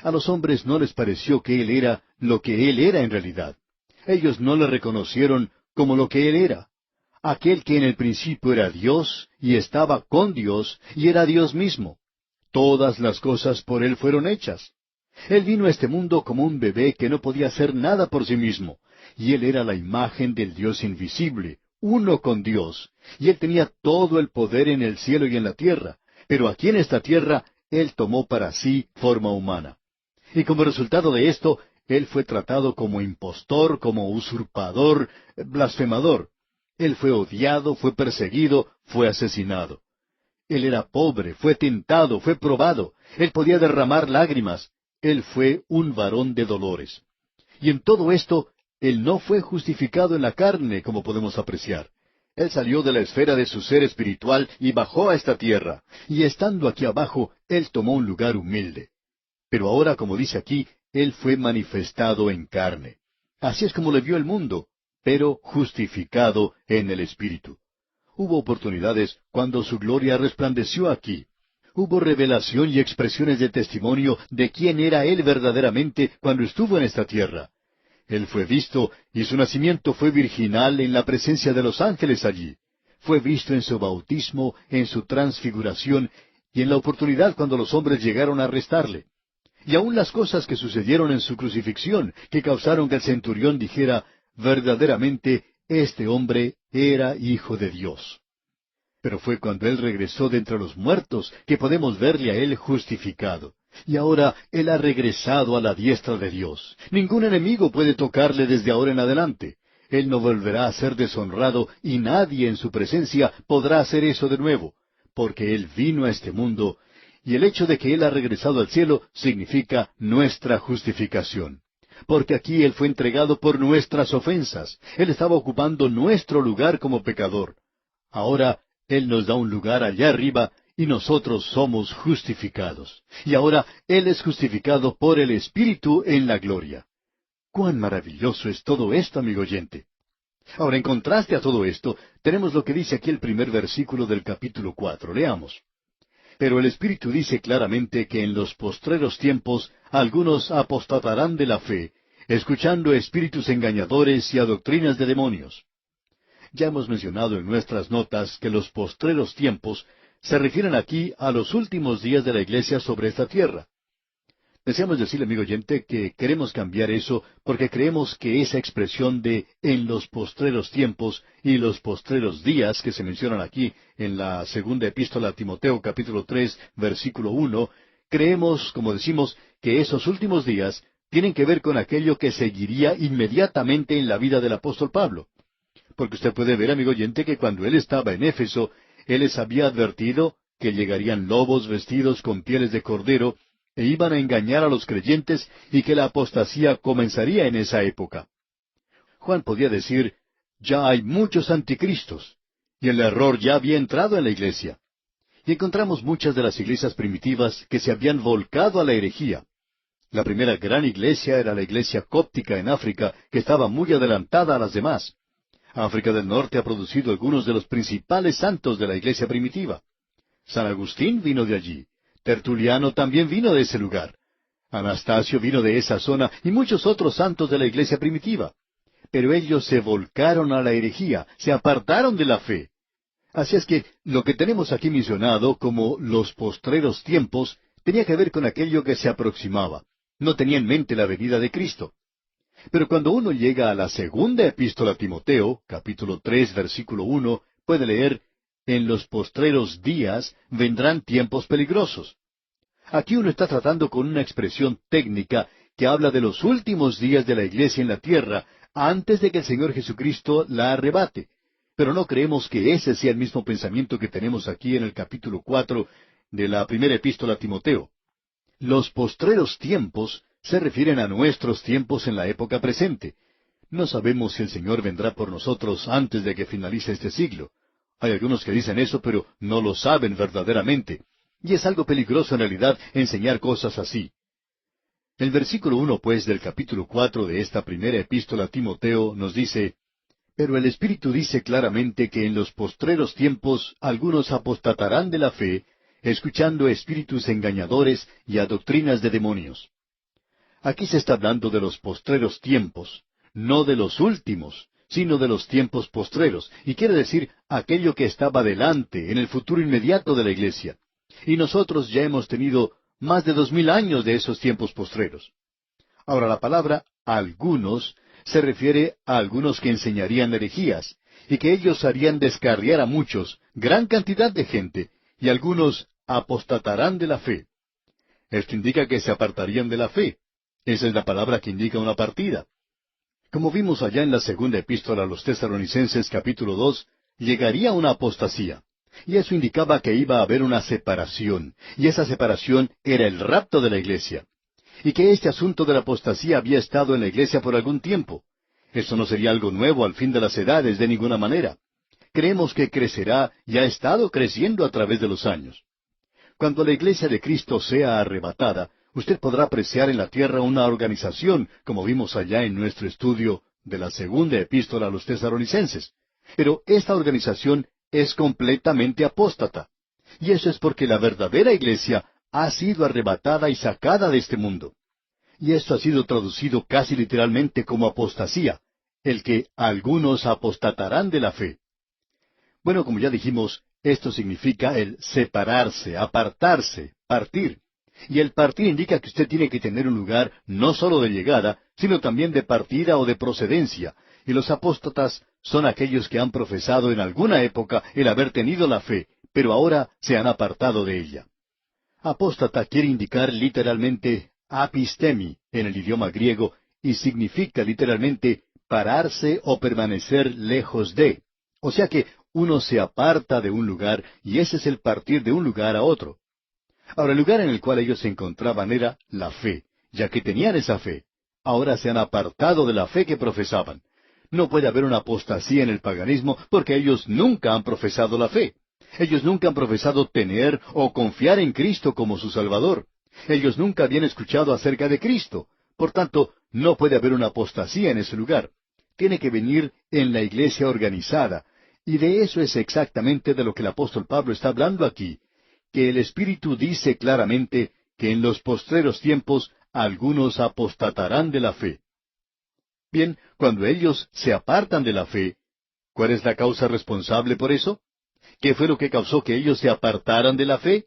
A los hombres no les pareció que Él era lo que Él era en realidad. Ellos no le reconocieron como lo que Él era. Aquel que en el principio era Dios, y estaba con Dios, y era Dios mismo. Todas las cosas por Él fueron hechas. Él vino a este mundo como un bebé que no podía hacer nada por sí mismo, y Él era la imagen del Dios invisible, uno con Dios, y Él tenía todo el poder en el cielo y en la tierra, pero aquí en esta tierra Él tomó para sí forma humana. Y como resultado de esto, Él fue tratado como impostor, como usurpador, blasfemador. Él fue odiado, fue perseguido, fue asesinado. Él era pobre, fue tentado, fue probado. Él podía derramar lágrimas. Él fue un varón de dolores. Y en todo esto, Él no fue justificado en la carne, como podemos apreciar. Él salió de la esfera de su ser espiritual y bajó a esta tierra. Y estando aquí abajo, Él tomó un lugar humilde. Pero ahora, como dice aquí, Él fue manifestado en carne. Así es como le vio el mundo, pero justificado en el Espíritu. Hubo oportunidades cuando su gloria resplandeció aquí. Hubo revelación y expresiones de testimonio de quién era Él verdaderamente cuando estuvo en esta tierra. Él fue visto y su nacimiento fue virginal en la presencia de los ángeles allí. Fue visto en su bautismo, en su transfiguración y en la oportunidad cuando los hombres llegaron a arrestarle. Y aun las cosas que sucedieron en su crucifixión, que causaron que el centurión dijera, verdaderamente, este hombre era hijo de Dios. Pero fue cuando Él regresó de entre los muertos que podemos verle a Él justificado. Y ahora Él ha regresado a la diestra de Dios. Ningún enemigo puede tocarle desde ahora en adelante. Él no volverá a ser deshonrado y nadie en su presencia podrá hacer eso de nuevo, porque Él vino a este mundo y el hecho de que Él ha regresado al cielo significa nuestra justificación. Porque aquí Él fue entregado por nuestras ofensas. Él estaba ocupando nuestro lugar como pecador. Ahora Él nos da un lugar allá arriba y nosotros somos justificados. Y ahora Él es justificado por el Espíritu en la gloria. ¡Cuán maravilloso es todo esto, amigo oyente! Ahora, en contraste a todo esto, tenemos lo que dice aquí el primer versículo del capítulo 4. Leamos. Pero el Espíritu dice claramente que en los postreros tiempos algunos apostatarán de la fe, escuchando espíritus engañadores y a doctrinas de demonios. Ya hemos mencionado en nuestras notas que los postreros tiempos se refieren aquí a los últimos días de la Iglesia sobre esta tierra. Deseamos decirle, amigo oyente, que queremos cambiar eso porque creemos que esa expresión de en los postreros tiempos y los postreros días que se mencionan aquí en la segunda epístola a Timoteo capítulo 3 versículo 1, creemos, como decimos, que esos últimos días tienen que ver con aquello que seguiría inmediatamente en la vida del apóstol Pablo. Porque usted puede ver, amigo oyente, que cuando él estaba en Éfeso, él les había advertido que llegarían lobos vestidos con pieles de cordero, e iban a engañar a los creyentes y que la apostasía comenzaría en esa época. Juan podía decir, ya hay muchos anticristos, y el error ya había entrado en la iglesia. Y encontramos muchas de las iglesias primitivas que se habían volcado a la herejía. La primera gran iglesia era la iglesia cóptica en África, que estaba muy adelantada a las demás. África del Norte ha producido algunos de los principales santos de la iglesia primitiva. San Agustín vino de allí. Tertuliano también vino de ese lugar. Anastasio vino de esa zona y muchos otros santos de la iglesia primitiva. Pero ellos se volcaron a la herejía, se apartaron de la fe. Así es que lo que tenemos aquí mencionado como los postreros tiempos tenía que ver con aquello que se aproximaba. No tenía en mente la venida de Cristo. Pero cuando uno llega a la segunda epístola a Timoteo, capítulo 3, versículo 1, puede leer, en los postreros días vendrán tiempos peligrosos. Aquí uno está tratando con una expresión técnica que habla de los últimos días de la iglesia en la tierra, antes de que el Señor Jesucristo la arrebate. Pero no creemos que ese sea el mismo pensamiento que tenemos aquí en el capítulo 4 de la primera epístola a Timoteo. Los postreros tiempos se refieren a nuestros tiempos en la época presente. No sabemos si el Señor vendrá por nosotros antes de que finalice este siglo. Hay algunos que dicen eso, pero no lo saben verdaderamente. Y es algo peligroso en realidad enseñar cosas así. El versículo 1, pues, del capítulo 4 de esta primera epístola a Timoteo nos dice: Pero el Espíritu dice claramente que en los postreros tiempos algunos apostatarán de la fe, escuchando espíritus engañadores y a doctrinas de demonios. Aquí se está hablando de los postreros tiempos, no de los últimos, sino de los tiempos postreros, y quiere decir aquello que estaba delante, en el futuro inmediato de la iglesia. Y nosotros ya hemos tenido más de 2000 años de esos tiempos postreros. Ahora, la palabra algunos se refiere a algunos que enseñarían herejías, y que ellos harían descarriar a muchos, gran cantidad de gente, y algunos apostatarán de la fe. Esto indica que se apartarían de la fe. Esa es la palabra que indica una partida. Como vimos allá en la segunda epístola a los Tesalonicenses capítulo 2, llegaría una apostasía. Y eso indicaba que iba a haber una separación, y esa separación era el rapto de la iglesia. Y que este asunto de la apostasía había estado en la iglesia por algún tiempo. Eso no sería algo nuevo al fin de las edades de ninguna manera. Creemos que crecerá y ha estado creciendo a través de los años. Cuando la iglesia de Cristo sea arrebatada, usted podrá apreciar en la tierra una organización, como vimos allá en nuestro estudio de la segunda epístola a los Tesalonicenses. Pero esta organización es completamente apóstata. Y eso es porque la verdadera iglesia ha sido arrebatada y sacada de este mundo. Y esto ha sido traducido casi literalmente como apostasía, el que algunos apostatarán de la fe. Bueno, como ya dijimos, esto significa el separarse, apartarse, partir. Y el partir indica que usted tiene que tener un lugar no solo de llegada, sino también de partida o de procedencia. Y los apóstatas son aquellos que han profesado en alguna época el haber tenido la fe, pero ahora se han apartado de ella. Apóstata quiere indicar literalmente apistemi en el idioma griego y significa literalmente pararse o permanecer lejos de. O sea que uno se aparta de un lugar y ese es el partir de un lugar a otro. Ahora, el lugar en el cual ellos se encontraban era la fe, ya que tenían esa fe. Ahora se han apartado de la fe que profesaban. No puede haber una apostasía en el paganismo porque ellos nunca han profesado la fe. Ellos nunca han profesado tener o confiar en Cristo como su Salvador. Ellos nunca habían escuchado acerca de Cristo. Por tanto, no puede haber una apostasía en ese lugar. Tiene que venir en la iglesia organizada. Y de eso es exactamente de lo que el apóstol Pablo está hablando aquí, que el Espíritu dice claramente que en los postreros tiempos algunos apostatarán de la fe. Bien, cuando ellos se apartan de la fe, ¿cuál es la causa responsable por eso? ¿Qué fue lo que causó que ellos se apartaran de la fe?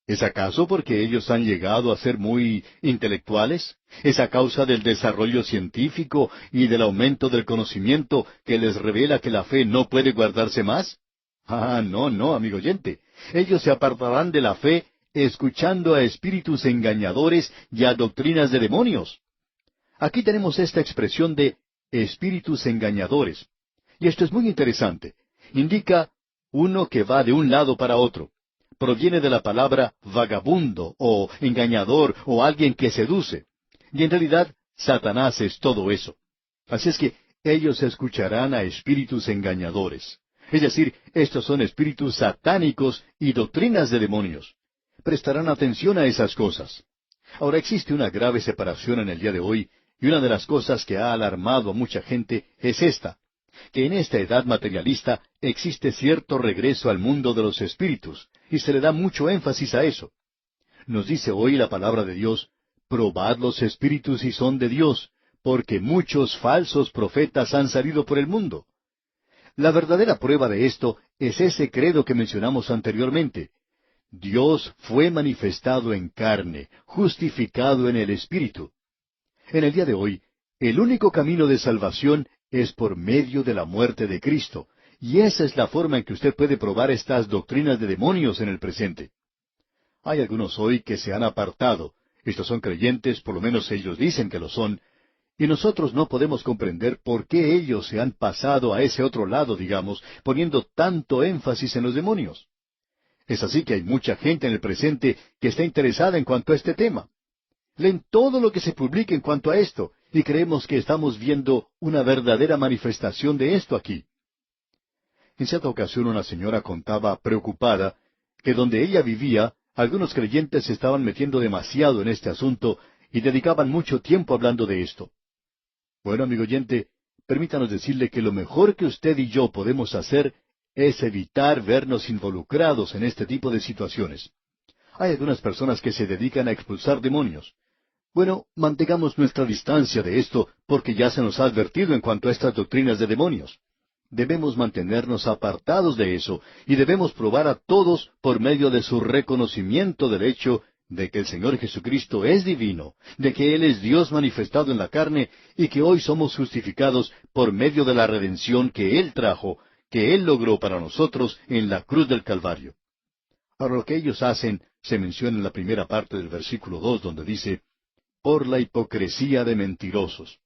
¿Es acaso porque ellos han llegado a ser muy intelectuales? ¿Es a causa del desarrollo científico y del aumento del conocimiento que les revela que la fe no puede guardarse más? Ah, no, no, amigo oyente. Ellos se apartarán de la fe escuchando a espíritus engañadores y a doctrinas de demonios. Aquí tenemos esta expresión de espíritus engañadores. Y esto es muy interesante. Indica uno que va de un lado para otro. Proviene de la palabra vagabundo o engañador o alguien que seduce. Y en realidad, Satanás es todo eso. Así es que ellos escucharán a espíritus engañadores. Es decir, estos son espíritus satánicos y doctrinas de demonios. Prestarán atención a esas cosas. Ahora existe una grave separación en el día de hoy, y una de las cosas que ha alarmado a mucha gente es esta, que en esta edad materialista existe cierto regreso al mundo de los espíritus, y se le da mucho énfasis a eso. Nos dice hoy la palabra de Dios: probad los espíritus si son de Dios, porque muchos falsos profetas han salido por el mundo. La verdadera prueba de esto es ese credo que mencionamos anteriormente. Dios fue manifestado en carne, justificado en el Espíritu. En el día de hoy, el único camino de salvación es por medio de la muerte de Cristo, y esa es la forma en que usted puede probar estas doctrinas de demonios en el presente. Hay algunos hoy que se han apartado. Estos son creyentes, por lo menos ellos dicen que lo son, y nosotros no podemos comprender por qué ellos se han pasado a ese otro lado, digamos, poniendo tanto énfasis en los demonios. Es así que hay mucha gente en el presente que está interesada en cuanto a este tema. Leen todo lo que se publica en cuanto a esto, y creemos que estamos viendo una verdadera manifestación de esto aquí. En cierta ocasión una señora contaba, preocupada, que donde ella vivía, algunos creyentes se estaban metiendo demasiado en este asunto y dedicaban mucho tiempo hablando de esto. Bueno, amigo oyente, permítanos decirle que lo mejor que usted y yo podemos hacer es evitar vernos involucrados en este tipo de situaciones. Hay algunas personas que se dedican a expulsar demonios. Bueno, mantengamos nuestra distancia de esto porque ya se nos ha advertido en cuanto a estas doctrinas de demonios. Debemos mantenernos apartados de eso y debemos probar a todos por medio de su reconocimiento del hecho de que el Señor Jesucristo es divino, de que Él es Dios manifestado en la carne y que hoy somos justificados por medio de la redención que Él trajo, que Él logró para nosotros en la cruz del Calvario. Ahora lo que ellos hacen se menciona en la primera parte del versículo 2 donde dice, por la hipocresía de mentirosos.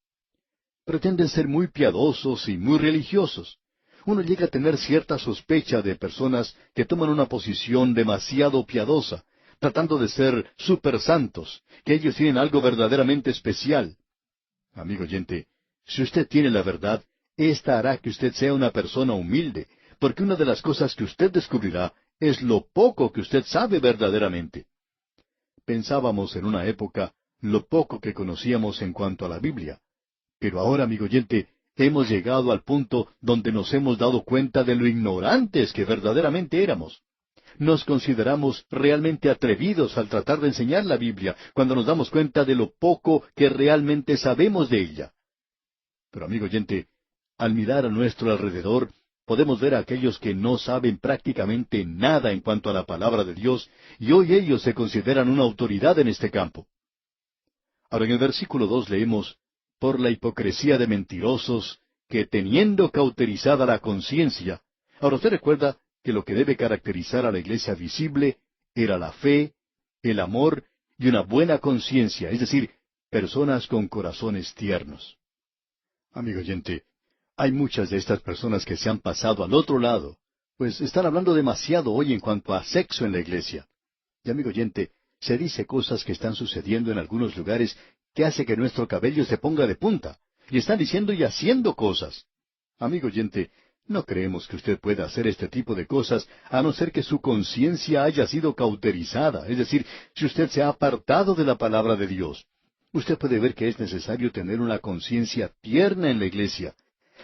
Pretenden ser muy piadosos y muy religiosos. Uno llega a tener cierta sospecha de personas que toman una posición demasiado piadosa, tratando de ser super santos, que ellos tienen algo verdaderamente especial. Amigo oyente, si usted tiene la verdad, esta hará que usted sea una persona humilde, porque una de las cosas que usted descubrirá es lo poco que usted sabe verdaderamente. Pensábamos en una época lo poco que conocíamos en cuanto a la Biblia. Pero ahora, amigo oyente, hemos llegado al punto donde nos hemos dado cuenta de lo ignorantes que verdaderamente éramos. Nos consideramos realmente atrevidos al tratar de enseñar la Biblia, cuando nos damos cuenta de lo poco que realmente sabemos de ella. Pero, amigo oyente, al mirar a nuestro alrededor, podemos ver a aquellos que no saben prácticamente nada en cuanto a la palabra de Dios, y hoy ellos se consideran una autoridad en este campo. Ahora en el versículo 2 leemos, por la hipocresía de mentirosos, que teniendo cauterizada la conciencia. Ahora usted recuerda que lo que debe caracterizar a la iglesia visible era la fe, el amor y una buena conciencia, es decir, personas con corazones tiernos. Amigo oyente, hay muchas de estas personas que se han pasado al otro lado, pues están hablando demasiado hoy en cuanto a sexo en la iglesia. Y amigo oyente, se dice cosas que están sucediendo en algunos lugares que hace que nuestro cabello se ponga de punta, y están diciendo y haciendo cosas. Amigo oyente, no creemos que usted pueda hacer este tipo de cosas a no ser que su conciencia haya sido cauterizada, es decir, si usted se ha apartado de la palabra de Dios. Usted puede ver que es necesario tener una conciencia tierna en la iglesia.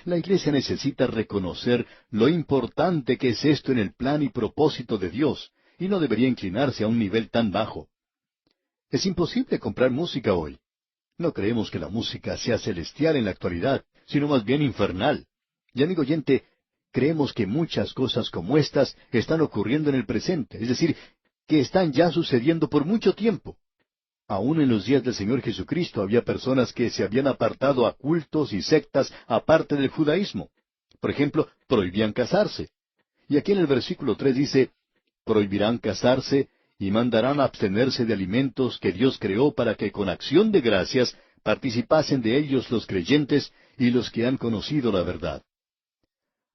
La iglesia necesita reconocer lo importante que es esto en el plan y propósito de Dios, y no debería inclinarse a un nivel tan bajo. Es imposible comprar música hoy. No creemos que la música sea celestial en la actualidad, sino más bien infernal. Y amigo oyente, creemos que muchas cosas como estas están ocurriendo en el presente, es decir, que están ya sucediendo por mucho tiempo. Aún en los días del Señor Jesucristo había personas que se habían apartado a cultos y sectas aparte del judaísmo. Por ejemplo, prohibían casarse. Y aquí en el versículo 3 dice, prohibirán casarse y mandarán abstenerse de alimentos que Dios creó para que con acción de gracias participasen de ellos los creyentes y los que han conocido la verdad.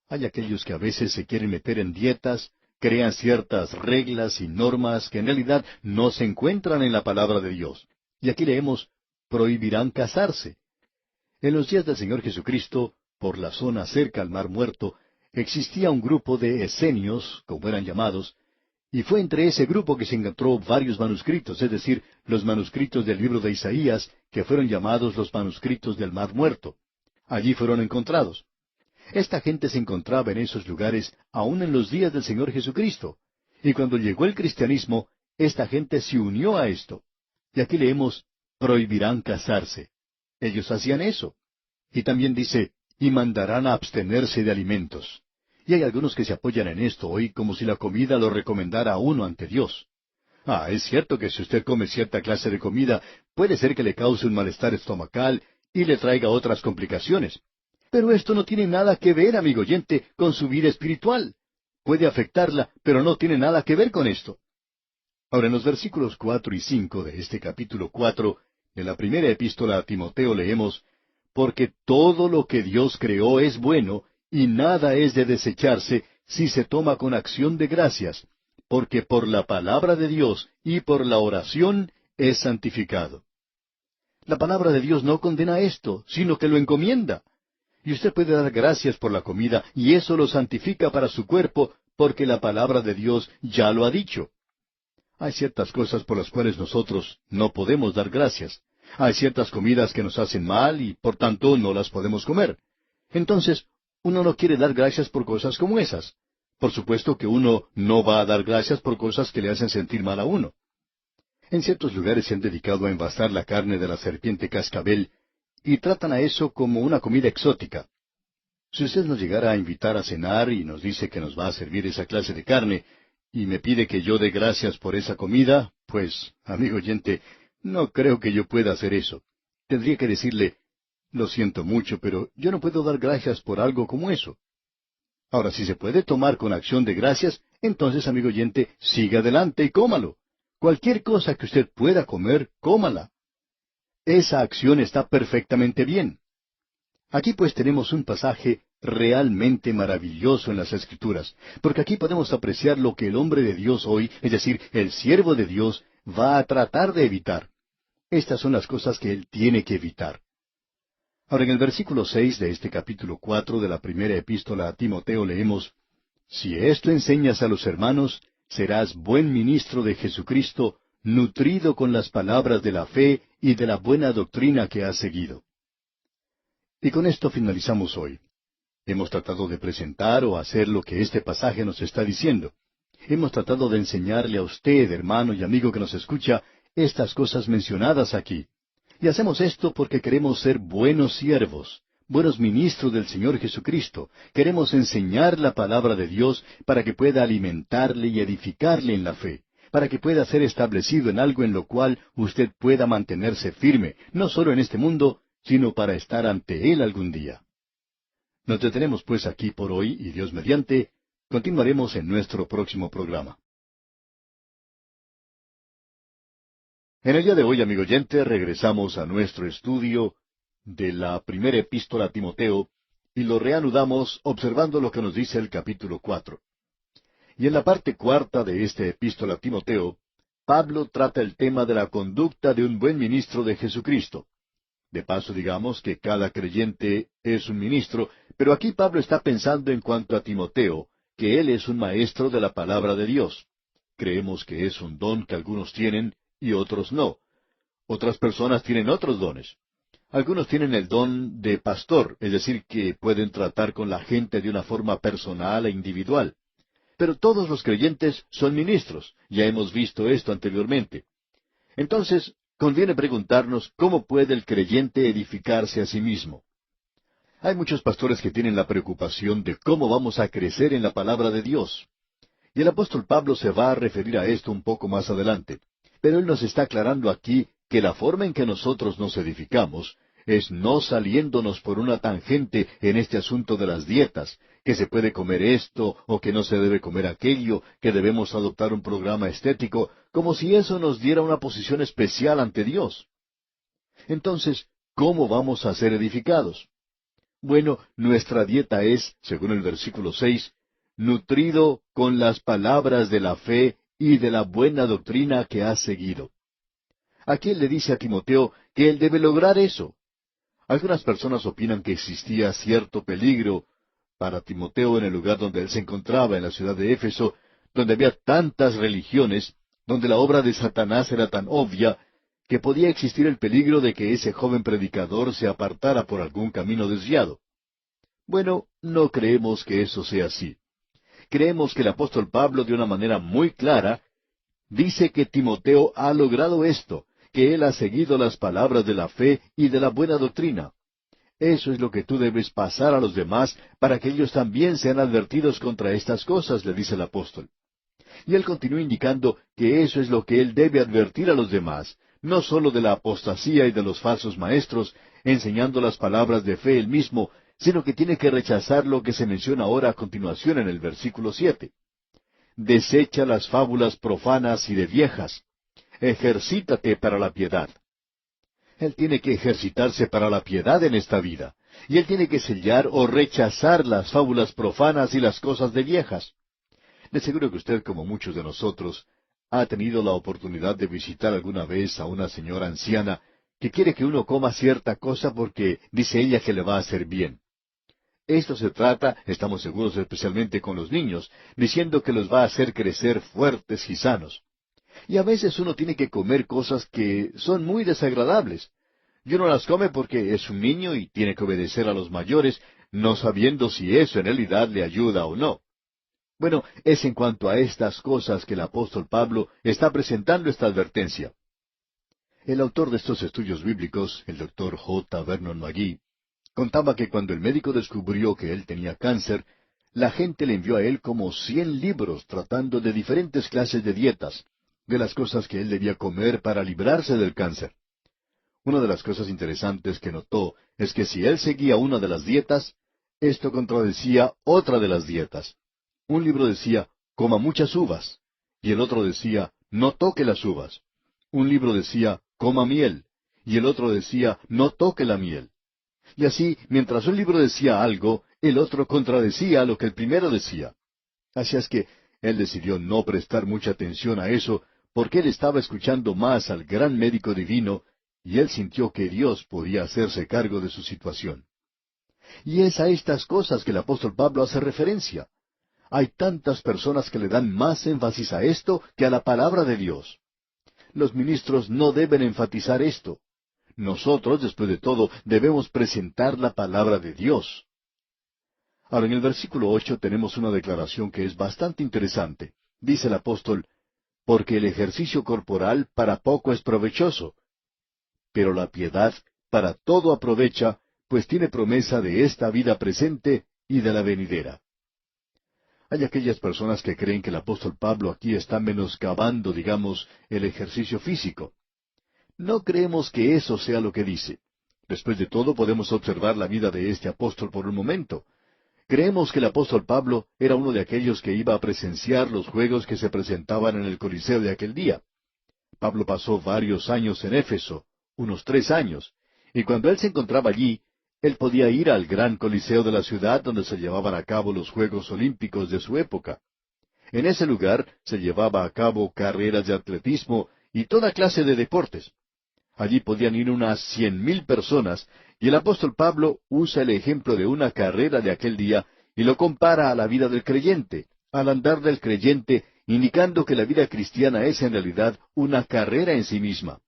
Hay aquellos que a veces se quieren meter en dietas, crean ciertas reglas y normas que en realidad no se encuentran en la palabra de Dios. Y aquí leemos, prohibirán casarse. En los días del Señor Jesucristo, por la zona cerca al Mar Muerto, existía un grupo de esenios, como eran llamados, y fue entre ese grupo que se encontró varios manuscritos, es decir, los manuscritos del libro de Isaías, que fueron llamados los manuscritos del Mar Muerto. Allí fueron encontrados. Esta gente se encontraba en esos lugares aún en los días del Señor Jesucristo. Y cuando llegó el cristianismo, esta gente se unió a esto. Y aquí leemos, prohibirán casarse. Ellos hacían eso. Y también dice, y mandarán a abstenerse de alimentos. Y hay algunos que se apoyan en esto hoy como si la comida lo recomendara a uno ante Dios. Es cierto que si usted come cierta clase de comida, puede ser que le cause un malestar estomacal y le traiga otras complicaciones. Pero esto no tiene nada que ver, amigo oyente, con su vida espiritual. Puede afectarla, pero no tiene nada que ver con esto. Ahora, en los versículos 4 y 5 de este capítulo 4 de la primera epístola a Timoteo leemos, porque todo lo que Dios creó es bueno, y nada es de desecharse si se toma con acción de gracias, porque por la palabra de Dios y por la oración es santificado. La palabra de Dios no condena esto, sino que lo encomienda. Y usted puede dar gracias por la comida, y eso lo santifica para su cuerpo, porque la palabra de Dios ya lo ha dicho. Hay ciertas cosas por las cuales nosotros no podemos dar gracias. Hay ciertas comidas que nos hacen mal y por tanto no las podemos comer. Entonces, uno no quiere dar gracias por cosas como esas. Por supuesto que uno no va a dar gracias por cosas que le hacen sentir mal a uno. En ciertos lugares se han dedicado a envasar la carne de la serpiente cascabel y tratan a eso como una comida exótica. Si usted nos llegara a invitar a cenar y nos dice que nos va a servir esa clase de carne, y me pide que yo dé gracias por esa comida, pues, amigo oyente, no creo que yo pueda hacer eso. Tendría que decirle, lo siento mucho, pero yo no puedo dar gracias por algo como eso. Ahora, si se puede tomar con acción de gracias, entonces, amigo oyente, siga adelante y cómalo. Cualquier cosa que usted pueda comer, cómala. Esa acción está perfectamente bien. Aquí pues tenemos un pasaje realmente maravilloso en las Escrituras, porque aquí podemos apreciar lo que el hombre de Dios hoy, es decir, el siervo de Dios, va a tratar de evitar. Estas son las cosas que él tiene que evitar. Ahora, en el versículo 6 de este capítulo 4 de la primera epístola a Timoteo leemos, Si esto enseñas a los hermanos, serás buen ministro de Jesucristo, nutrido con las palabras de la fe y de la buena doctrina que has seguido. Y con esto finalizamos hoy. Hemos tratado de presentar o hacer lo que este pasaje nos está diciendo. Hemos tratado de enseñarle a usted, hermano y amigo que nos escucha, estas cosas mencionadas aquí. Y hacemos esto porque queremos ser buenos siervos, buenos ministros del Señor Jesucristo. Queremos enseñar la palabra de Dios para que pueda alimentarle y edificarle en la fe, para que pueda ser establecido en algo en lo cual usted pueda mantenerse firme, no solo en este mundo, sino para estar ante Él algún día. Nos detenemos pues aquí por hoy y Dios mediante, continuaremos en nuestro próximo programa. En el día de hoy, amigo oyente, regresamos a nuestro estudio de la primera epístola a Timoteo y lo reanudamos observando lo que nos dice el capítulo 4. Y en la parte cuarta de esta epístola a Timoteo, Pablo trata el tema de la conducta de un buen ministro de Jesucristo. De paso, digamos que cada creyente es un ministro, pero aquí Pablo está pensando en cuanto a Timoteo, que él es un maestro de la palabra de Dios. Creemos que es un don que algunos tienen y otros no. Otras personas tienen otros dones. Algunos tienen el don de pastor, es decir, que pueden tratar con la gente de una forma personal e individual. Pero todos los creyentes son ministros. Ya hemos visto esto anteriormente. Entonces, conviene preguntarnos cómo puede el creyente edificarse a sí mismo. Hay muchos pastores que tienen la preocupación de cómo vamos a crecer en la palabra de Dios. Y el apóstol Pablo se va a referir a esto un poco más adelante. Pero él nos está aclarando aquí que la forma en que nosotros nos edificamos es no saliéndonos por una tangente en este asunto de las dietas, que se puede comer esto o que no se debe comer aquello, que debemos adoptar un programa estético, como si eso nos diera una posición especial ante Dios. Entonces, ¿cómo vamos a ser edificados? Bueno, nuestra dieta es, según el versículo 6, nutrido con las palabras de la fe y de la buena doctrina que has seguido. Aquí él le dice a Timoteo que él debe lograr eso. Algunas personas opinan que existía cierto peligro para Timoteo en el lugar donde él se encontraba, en la ciudad de Éfeso, donde había tantas religiones, donde la obra de Satanás era tan obvia, que podía existir el peligro de que ese joven predicador se apartara por algún camino desviado. Bueno, no creemos que eso sea así. Creemos que el apóstol Pablo, de una manera muy clara, dice que Timoteo ha logrado esto, que él ha seguido las palabras de la fe y de la buena doctrina. Eso es lo que tú debes pasar a los demás para que ellos también sean advertidos contra estas cosas, le dice el apóstol. Y él continúa indicando que eso es lo que él debe advertir a los demás, no sólo de la apostasía y de los falsos maestros, enseñando las palabras de fe él mismo, sino que tiene que rechazar lo que se menciona ahora a continuación en el versículo 7. Desecha las fábulas profanas y de viejas. Ejercítate para la piedad. Él tiene que ejercitarse para la piedad en esta vida, y él tiene que sellar o rechazar las fábulas profanas y las cosas de viejas. De seguro que usted, como muchos de nosotros, ha tenido la oportunidad de visitar alguna vez a una señora anciana que quiere que uno coma cierta cosa porque dice ella que le va a hacer bien. Esto se trata, estamos seguros especialmente con los niños, diciendo que los va a hacer crecer fuertes y sanos. Y a veces uno tiene que comer cosas que son muy desagradables. Y uno las come porque es un niño y tiene que obedecer a los mayores, no sabiendo si eso en realidad le ayuda o no. Bueno, es en cuanto a estas cosas que el apóstol Pablo está presentando esta advertencia. El autor de estos estudios bíblicos, el doctor J. Vernon McGee, contaba que cuando el médico descubrió que él tenía cáncer, la gente le envió a él como 100 libros tratando de diferentes clases de dietas, de las cosas que él debía comer para librarse del cáncer. Una de las cosas interesantes que notó es que si él seguía una de las dietas, esto contradecía otra de las dietas. Un libro decía, coma muchas uvas, y el otro decía, no toque las uvas. Un libro decía, coma miel, y el otro decía, no toque la miel. Y así, mientras un libro decía algo, el otro contradecía lo que el primero decía. Así es que él decidió no prestar mucha atención a eso, porque él estaba escuchando más al gran médico divino, y él sintió que Dios podía hacerse cargo de su situación. Y es a estas cosas que el apóstol Pablo hace referencia. Hay tantas personas que le dan más énfasis a esto que a la palabra de Dios. Los ministros no deben enfatizar esto. Nosotros, después de todo, debemos presentar la palabra de Dios. Ahora, en el versículo 8 tenemos una declaración que es bastante interesante. Dice el apóstol, porque el ejercicio corporal para poco es provechoso, pero la piedad para todo aprovecha, pues tiene promesa de esta vida presente y de la venidera. Hay aquellas personas que creen que el apóstol Pablo aquí está menoscabando, digamos, el ejercicio físico. No creemos que eso sea lo que dice. Después de todo, podemos observar la vida de este apóstol por un momento. Creemos que el apóstol Pablo era uno de aquellos que iba a presenciar los juegos que se presentaban en el Coliseo de aquel día. Pablo pasó varios años en Éfeso, unos 3 años, y cuando él se encontraba allí, él podía ir al gran coliseo de la ciudad donde se llevaban a cabo los Juegos Olímpicos de su época. En ese lugar se llevaba a cabo carreras de atletismo y toda clase de deportes. Allí podían ir unas 100,000 personas, y el apóstol Pablo usa el ejemplo de una carrera de aquel día y lo compara a la vida del creyente, al andar del creyente, indicando que la vida cristiana es en realidad una carrera en sí misma.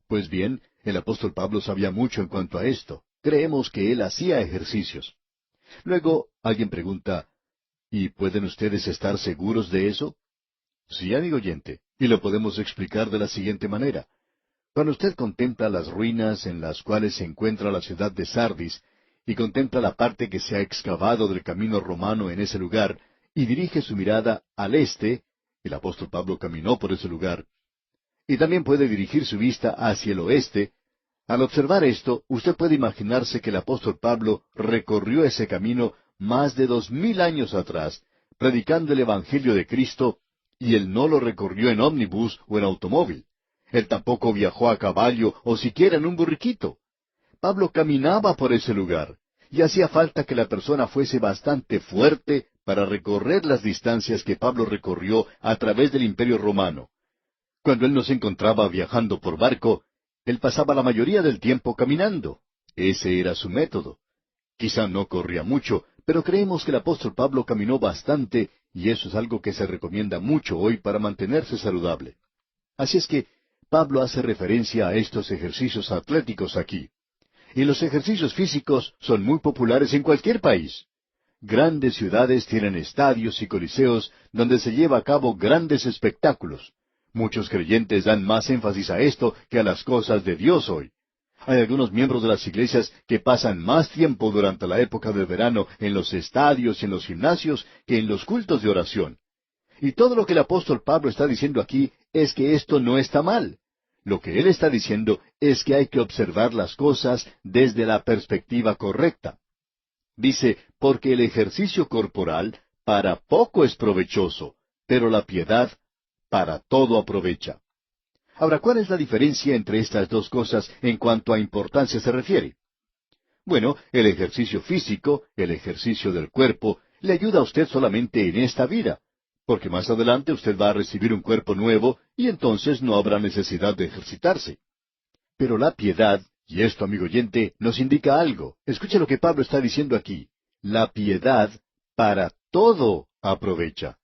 Pues bien, el apóstol Pablo sabía mucho en cuanto a esto. Creemos que él hacía ejercicios. Luego, alguien pregunta, ¿y pueden ustedes estar seguros de eso? Sí, amigo oyente, y lo podemos explicar de la siguiente manera. Cuando usted contempla las ruinas en las cuales se encuentra la ciudad de Sardis, y contempla la parte que se ha excavado del camino romano en ese lugar, y dirige su mirada al este, el apóstol Pablo caminó por ese lugar, y también puede dirigir su vista hacia el oeste. Al observar esto, usted puede imaginarse que el apóstol Pablo recorrió ese camino más de 2000 años atrás, predicando el Evangelio de Cristo, y él no lo recorrió en ómnibus o en automóvil. Él tampoco viajó a caballo o siquiera en un burriquito. Pablo caminaba por ese lugar, y hacía falta que la persona fuese bastante fuerte para recorrer las distancias que Pablo recorrió a través del Imperio Romano. Cuando él no se encontraba viajando por barco, él pasaba la mayoría del tiempo caminando. Ese era su método. Quizá no corría mucho, pero creemos que el apóstol Pablo caminó bastante, y eso es algo que se recomienda mucho hoy para mantenerse saludable. Así es que Pablo hace referencia a estos ejercicios atléticos aquí. Y los ejercicios físicos son muy populares en cualquier país. Grandes ciudades tienen estadios y coliseos donde se lleva a cabo grandes espectáculos. Muchos creyentes dan más énfasis a esto que a las cosas de Dios hoy. Hay algunos miembros de las iglesias que pasan más tiempo durante la época del verano en los estadios y en los gimnasios que en los cultos de oración. Y todo lo que el apóstol Pablo está diciendo aquí es que esto no está mal. Lo que él está diciendo es que hay que observar las cosas desde la perspectiva correcta. Dice, porque el ejercicio corporal para poco es provechoso, pero la piedad para todo aprovecha. Ahora, ¿cuál es la diferencia entre estas dos cosas en cuanto a importancia se refiere? Bueno, el ejercicio físico, el ejercicio del cuerpo, le ayuda a usted solamente en esta vida, porque más adelante usted va a recibir un cuerpo nuevo y entonces no habrá necesidad de ejercitarse. Pero la piedad, y esto, amigo oyente, nos indica algo. Escuche lo que Pablo está diciendo aquí. La piedad para todo aprovecha.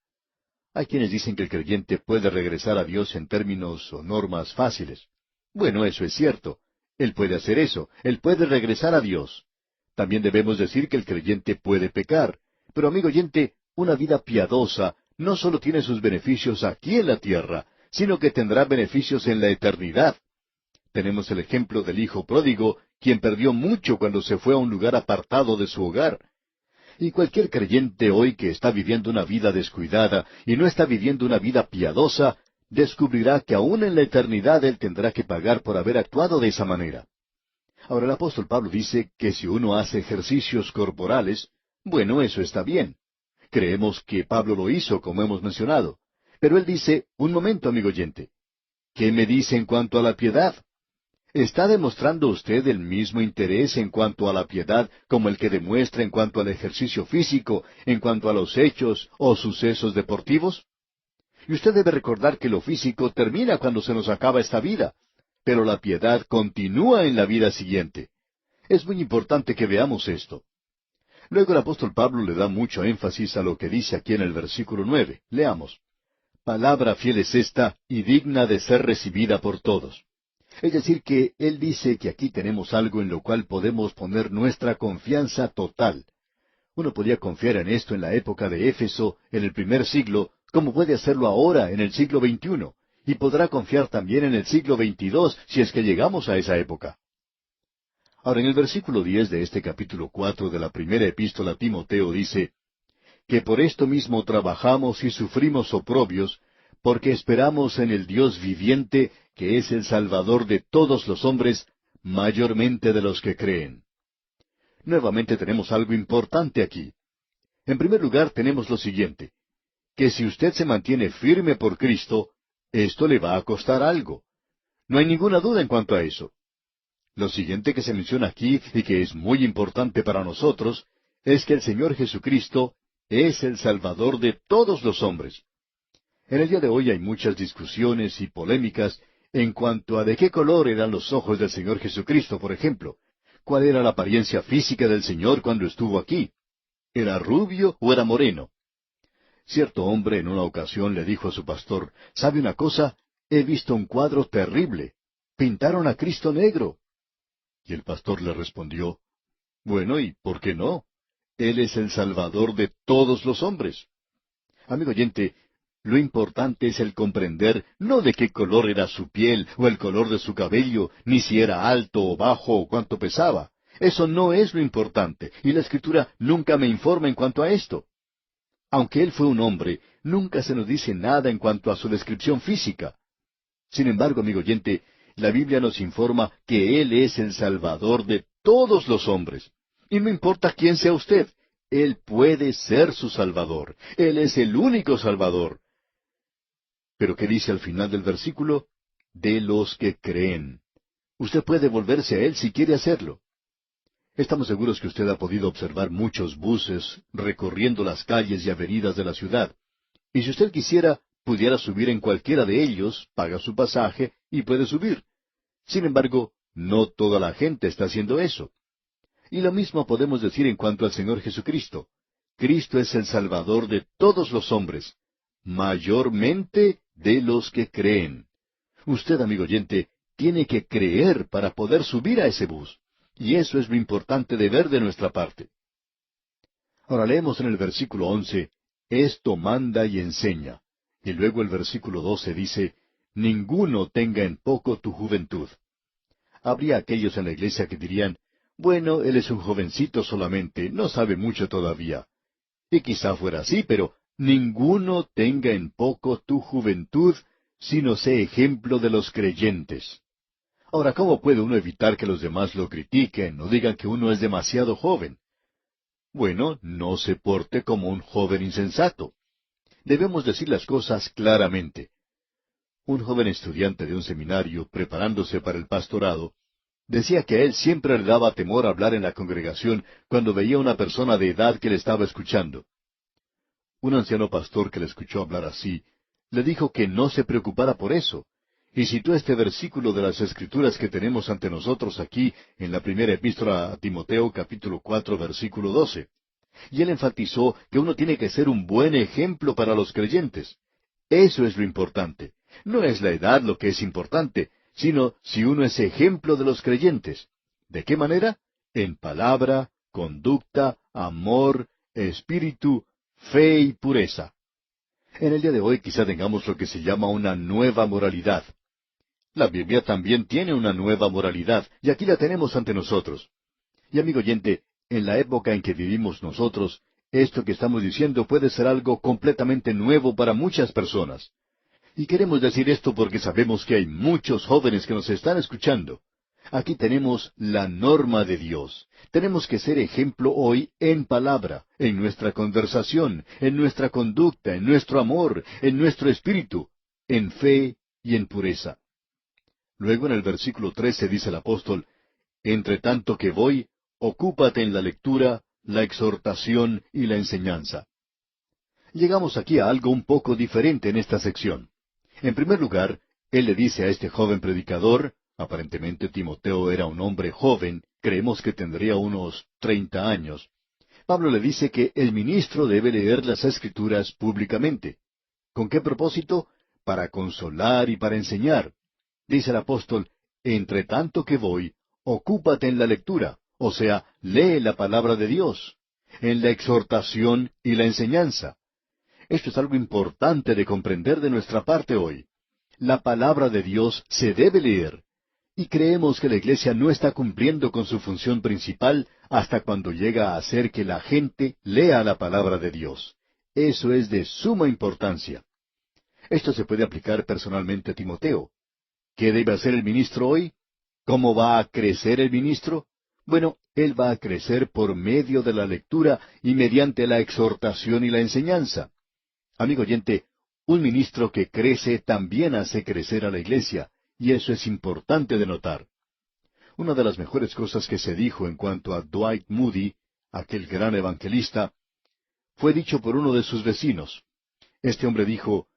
Hay quienes dicen que el creyente puede regresar a Dios en términos o normas fáciles. Bueno, eso es cierto. Él puede hacer eso. Él puede regresar a Dios. También debemos decir que el creyente puede pecar. Pero, amigo oyente, una vida piadosa no solo tiene sus beneficios aquí en la tierra, sino que tendrá beneficios en la eternidad. Tenemos el ejemplo del hijo pródigo, quien perdió mucho cuando se fue a un lugar apartado de su hogar. Y cualquier creyente hoy que está viviendo una vida descuidada y no está viviendo una vida piadosa, descubrirá que aún en la eternidad él tendrá que pagar por haber actuado de esa manera. Ahora el apóstol Pablo dice que si uno hace ejercicios corporales, bueno, eso está bien. Creemos que Pablo lo hizo, como hemos mencionado. Pero él dice, un momento, amigo oyente, ¿qué me dice en cuanto a la piedad? ¿Está demostrando usted el mismo interés en cuanto a la piedad como el que demuestra en cuanto al ejercicio físico, en cuanto a los hechos o sucesos deportivos? Y usted debe recordar que lo físico termina cuando se nos acaba esta vida, pero la piedad continúa en la vida siguiente. Es muy importante que veamos esto. Luego el apóstol Pablo le da mucho énfasis a lo que dice aquí en el versículo 9. Leamos. Palabra fiel es esta y digna de ser recibida por todos. Es decir, que él dice que aquí tenemos algo en lo cual podemos poner nuestra confianza total. Uno podía confiar en esto en la época de Éfeso, en el primer siglo, como puede hacerlo ahora, en el siglo XXI, y podrá confiar también en el siglo XXII, si es que llegamos a esa época. Ahora, en el versículo 10 de este capítulo 4 de la primera epístola a Timoteo dice, que por esto mismo trabajamos y sufrimos oprobios, porque esperamos en el Dios viviente, que es el Salvador de todos los hombres, mayormente de los que creen. Nuevamente tenemos algo importante aquí. En primer lugar tenemos lo siguiente, que si usted se mantiene firme por Cristo, esto le va a costar algo. No hay ninguna duda en cuanto a eso. Lo siguiente que se menciona aquí, y que es muy importante para nosotros, es que el Señor Jesucristo es el Salvador de todos los hombres. En el día de hoy hay muchas discusiones y polémicas en cuanto a de qué color eran los ojos del Señor Jesucristo, por ejemplo. ¿Cuál era la apariencia física del Señor cuando estuvo aquí? ¿Era rubio o era moreno? Cierto hombre en una ocasión le dijo a su pastor, ¿sabe una cosa? He visto un cuadro terrible. Pintaron a Cristo negro. Y el pastor le respondió, bueno, ¿y por qué no? Él es el Salvador de todos los hombres. Amigo oyente, lo importante es el comprender no de qué color era su piel o el color de su cabello, ni si era alto o bajo o cuánto pesaba. Eso no es lo importante, y la Escritura nunca me informa en cuanto a esto. Aunque él fue un hombre, nunca se nos dice nada en cuanto a su descripción física. Sin embargo, amigo oyente, la Biblia nos informa que Él es el Salvador de todos los hombres. Y no importa quién sea usted, Él puede ser su Salvador. Él es el único Salvador. Pero ¿qué dice al final del versículo? De los que creen. Usted puede volverse a Él si quiere hacerlo. Estamos seguros que usted ha podido observar muchos buses recorriendo las calles y avenidas de la ciudad. Y si usted quisiera, pudiera subir en cualquiera de ellos, paga su pasaje y puede subir. Sin embargo, no toda la gente está haciendo eso. Y lo mismo podemos decir en cuanto al Señor Jesucristo. Cristo es el Salvador de todos los hombres, mayormente de los que creen. Usted, amigo oyente, tiene que creer para poder subir a ese bus. Y eso es lo importante de ver de nuestra parte. Ahora leemos en el versículo 11, esto manda y enseña. Y luego el versículo 12 dice, ninguno tenga en poco tu juventud. Habría aquellos en la iglesia que dirían, bueno, él es un jovencito solamente, no sabe mucho todavía. Y quizá fuera así, pero ninguno tenga en poco tu juventud, sino sé ejemplo de los creyentes. Ahora, ¿cómo puede uno evitar que los demás lo critiquen o digan que uno es demasiado joven? Bueno, no se porte como un joven insensato. Debemos decir las cosas claramente. Un joven estudiante de un seminario, preparándose para el pastorado, decía que a él siempre le daba temor hablar en la congregación cuando veía una persona de edad que le estaba escuchando. Un anciano pastor que le escuchó hablar así, le dijo que no se preocupara por eso, y citó este versículo de las Escrituras que tenemos ante nosotros aquí en la primera epístola a Timoteo, capítulo 4, versículo 12. Y él enfatizó que uno tiene que ser un buen ejemplo para los creyentes. Eso es lo importante. No es la edad lo que es importante, sino si uno es ejemplo de los creyentes. ¿De qué manera? En palabra, conducta, amor, espíritu, fe y pureza. En el día de hoy quizá tengamos lo que se llama una nueva moralidad. La Biblia también tiene una nueva moralidad, y aquí la tenemos ante nosotros. Y amigo oyente, en la época en que vivimos nosotros, esto que estamos diciendo puede ser algo completamente nuevo para muchas personas. Y queremos decir esto porque sabemos que hay muchos jóvenes que nos están escuchando. Aquí tenemos la norma de Dios. Tenemos que ser ejemplo hoy en palabra, en nuestra conversación, en nuestra conducta, en nuestro amor, en nuestro espíritu, en fe y en pureza. Luego en el versículo 13 dice el apóstol, entre tanto que voy, ocúpate en la lectura, la exhortación y la enseñanza. Llegamos aquí a algo un poco diferente en esta sección. En primer lugar, él le dice a este joven predicador, aparentemente Timoteo era un hombre joven, creemos que tendría unos 30 años. Pablo le dice que el ministro debe leer las Escrituras públicamente. ¿Con qué propósito? Para consolar y para enseñar. Dice el apóstol, entre tanto que voy, ocúpate en la lectura, o sea, lee la palabra de Dios, en la exhortación y la enseñanza. Esto es algo importante de comprender de nuestra parte hoy. La palabra de Dios se debe leer. Y creemos que la iglesia no está cumpliendo con su función principal hasta cuando llega a hacer que la gente lea la palabra de Dios. Eso es de suma importancia. Esto se puede aplicar personalmente a Timoteo. ¿Qué debe hacer el ministro hoy? ¿Cómo va a crecer el ministro? Bueno, él va a crecer por medio de la lectura y mediante la exhortación y la enseñanza. Amigo oyente, un ministro que crece también hace crecer a la iglesia, y eso es importante de notar. Una de las mejores cosas que se dijo en cuanto a Dwight Moody, aquel gran evangelista, fue dicho por uno de sus vecinos. Este hombre dijo,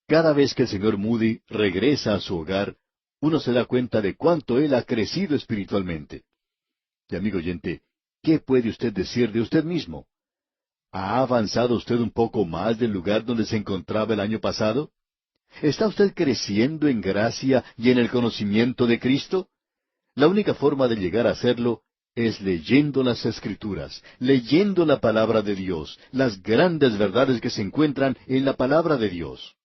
cada vez que el señor Moody regresa a su hogar, uno se da cuenta de cuánto él ha crecido espiritualmente. Y amigo oyente, ¿qué puede usted decir de usted mismo? ¿Ha avanzado usted un poco más del lugar donde se encontraba el año pasado? ¿Está usted creciendo en gracia y en el conocimiento de Cristo? La única forma de llegar a hacerlo es leyendo las Escrituras, leyendo la palabra de Dios, las grandes verdades que se encuentran en la palabra de Dios.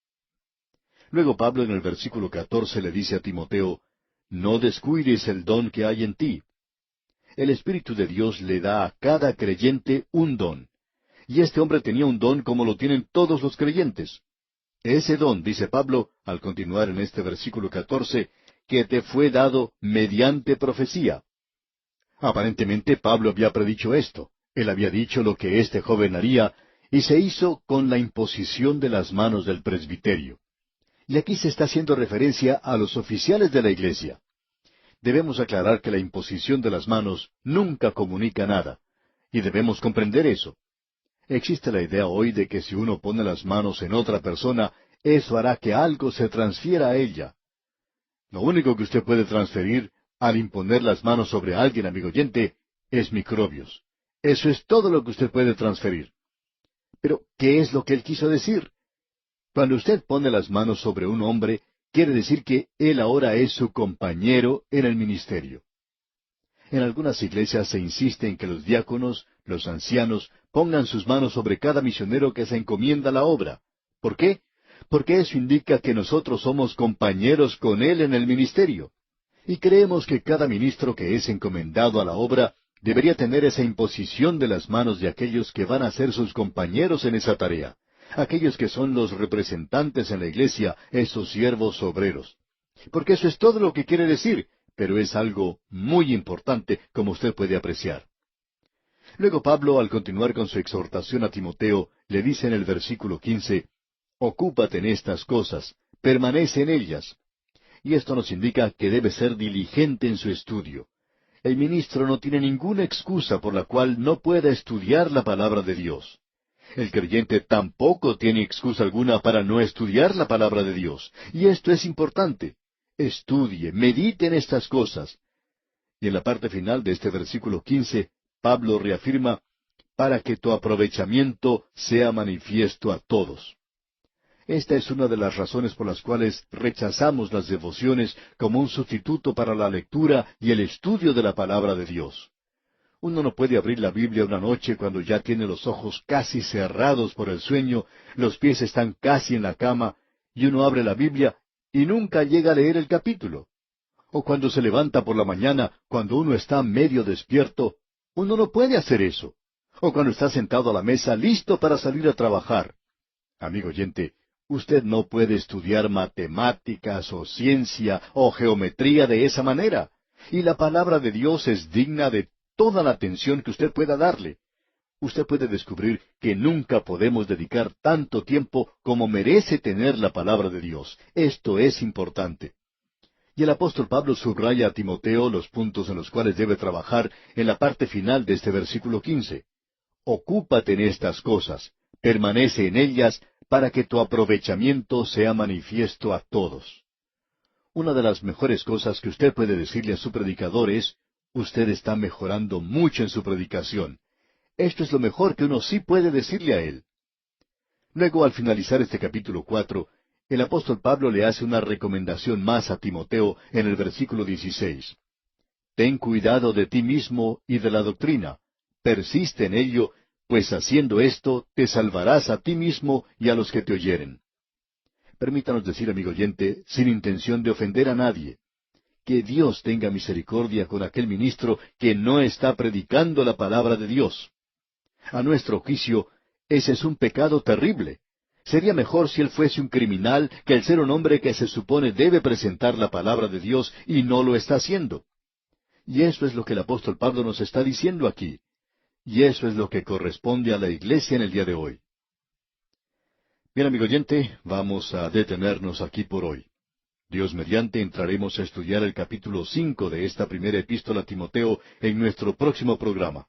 Luego Pablo en el versículo 14 le dice a Timoteo, no descuides el don que hay en ti. El Espíritu de Dios le da a cada creyente un don. Y este hombre tenía un don como lo tienen todos los creyentes. Ese don, dice Pablo, al continuar en este versículo 14, que te fue dado mediante profecía. Aparentemente Pablo había predicho esto. Él había dicho lo que este joven haría, y se hizo con la imposición de las manos del presbiterio. Y aquí se está haciendo referencia a los oficiales de la iglesia. Debemos aclarar que la imposición de las manos nunca comunica nada, y debemos comprender eso. Existe la idea hoy de que si uno pone las manos en otra persona, eso hará que algo se transfiera a ella. Lo único que usted puede transferir al imponer las manos sobre alguien, amigo oyente, es microbios. Eso es todo lo que usted puede transferir. Pero, ¿qué es lo que él quiso decir? Cuando usted pone las manos sobre un hombre, quiere decir que él ahora es su compañero en el ministerio. En algunas iglesias se insiste en que los diáconos, los ancianos, pongan sus manos sobre cada misionero que se encomienda a la obra. ¿Por qué? Porque eso indica que nosotros somos compañeros con él en el ministerio. Y creemos que cada ministro que es encomendado a la obra debería tener esa imposición de las manos de aquellos que van a ser sus compañeros en esa tarea, aquellos que son los representantes en la iglesia, esos siervos obreros. Porque eso es todo lo que quiere decir, pero es algo muy importante, como usted puede apreciar. Luego Pablo, al continuar con su exhortación a Timoteo, le dice en el versículo 15, ocúpate en estas cosas, permanece en ellas. Y esto nos indica que debe ser diligente en su estudio. El ministro no tiene ninguna excusa por la cual no pueda estudiar la palabra de Dios. El creyente tampoco tiene excusa alguna para no estudiar la palabra de Dios. Y esto es importante. Estudie, medite en estas cosas. Y en la parte final de este versículo 15, Pablo reafirma, para que tu aprovechamiento sea manifiesto a todos. Esta es una de las razones por las cuales rechazamos las devociones como un sustituto para la lectura y el estudio de la palabra de Dios. Uno no puede abrir la Biblia una noche cuando ya tiene los ojos casi cerrados por el sueño, los pies están casi en la cama, y uno abre la Biblia y nunca llega a leer el capítulo. O cuando se levanta por la mañana, cuando uno está medio despierto, uno no puede hacer eso. O cuando está sentado a la mesa listo para salir a trabajar. Amigo oyente, usted no puede estudiar matemáticas o ciencia o geometría de esa manera. Y la palabra de Dios es digna de toda la atención que usted pueda darle. Usted puede descubrir que nunca podemos dedicar tanto tiempo como merece tener la palabra de Dios. Esto es importante. Y el apóstol Pablo subraya a Timoteo los puntos en los cuales debe trabajar en la parte final de este versículo 15. Ocúpate en estas cosas, permanece en ellas, para que tu aprovechamiento sea manifiesto a todos. Una de las mejores cosas que usted puede decirle a su predicador es, usted está mejorando mucho en su predicación. Esto es lo mejor que uno sí puede decirle a él. Luego, al finalizar este capítulo 4, el apóstol Pablo le hace una recomendación más a Timoteo en el versículo 16. Ten cuidado de ti mismo y de la doctrina. Persiste en ello, pues haciendo esto te salvarás a ti mismo y a los que te oyeren. Permítanos decir, amigo oyente, sin intención de ofender a nadie, que Dios tenga misericordia con aquel ministro que no está predicando la palabra de Dios. A nuestro juicio, ese es un pecado terrible. Sería mejor si él fuese un criminal que el ser un hombre que se supone debe presentar la palabra de Dios y no lo está haciendo. Y eso es lo que el apóstol Pablo nos está diciendo aquí. Y eso es lo que corresponde a la iglesia en el día de hoy. Bien, amigo oyente, vamos a detenernos aquí por hoy. Dios mediante entraremos a estudiar el capítulo 5 de esta primera epístola a Timoteo en nuestro próximo programa.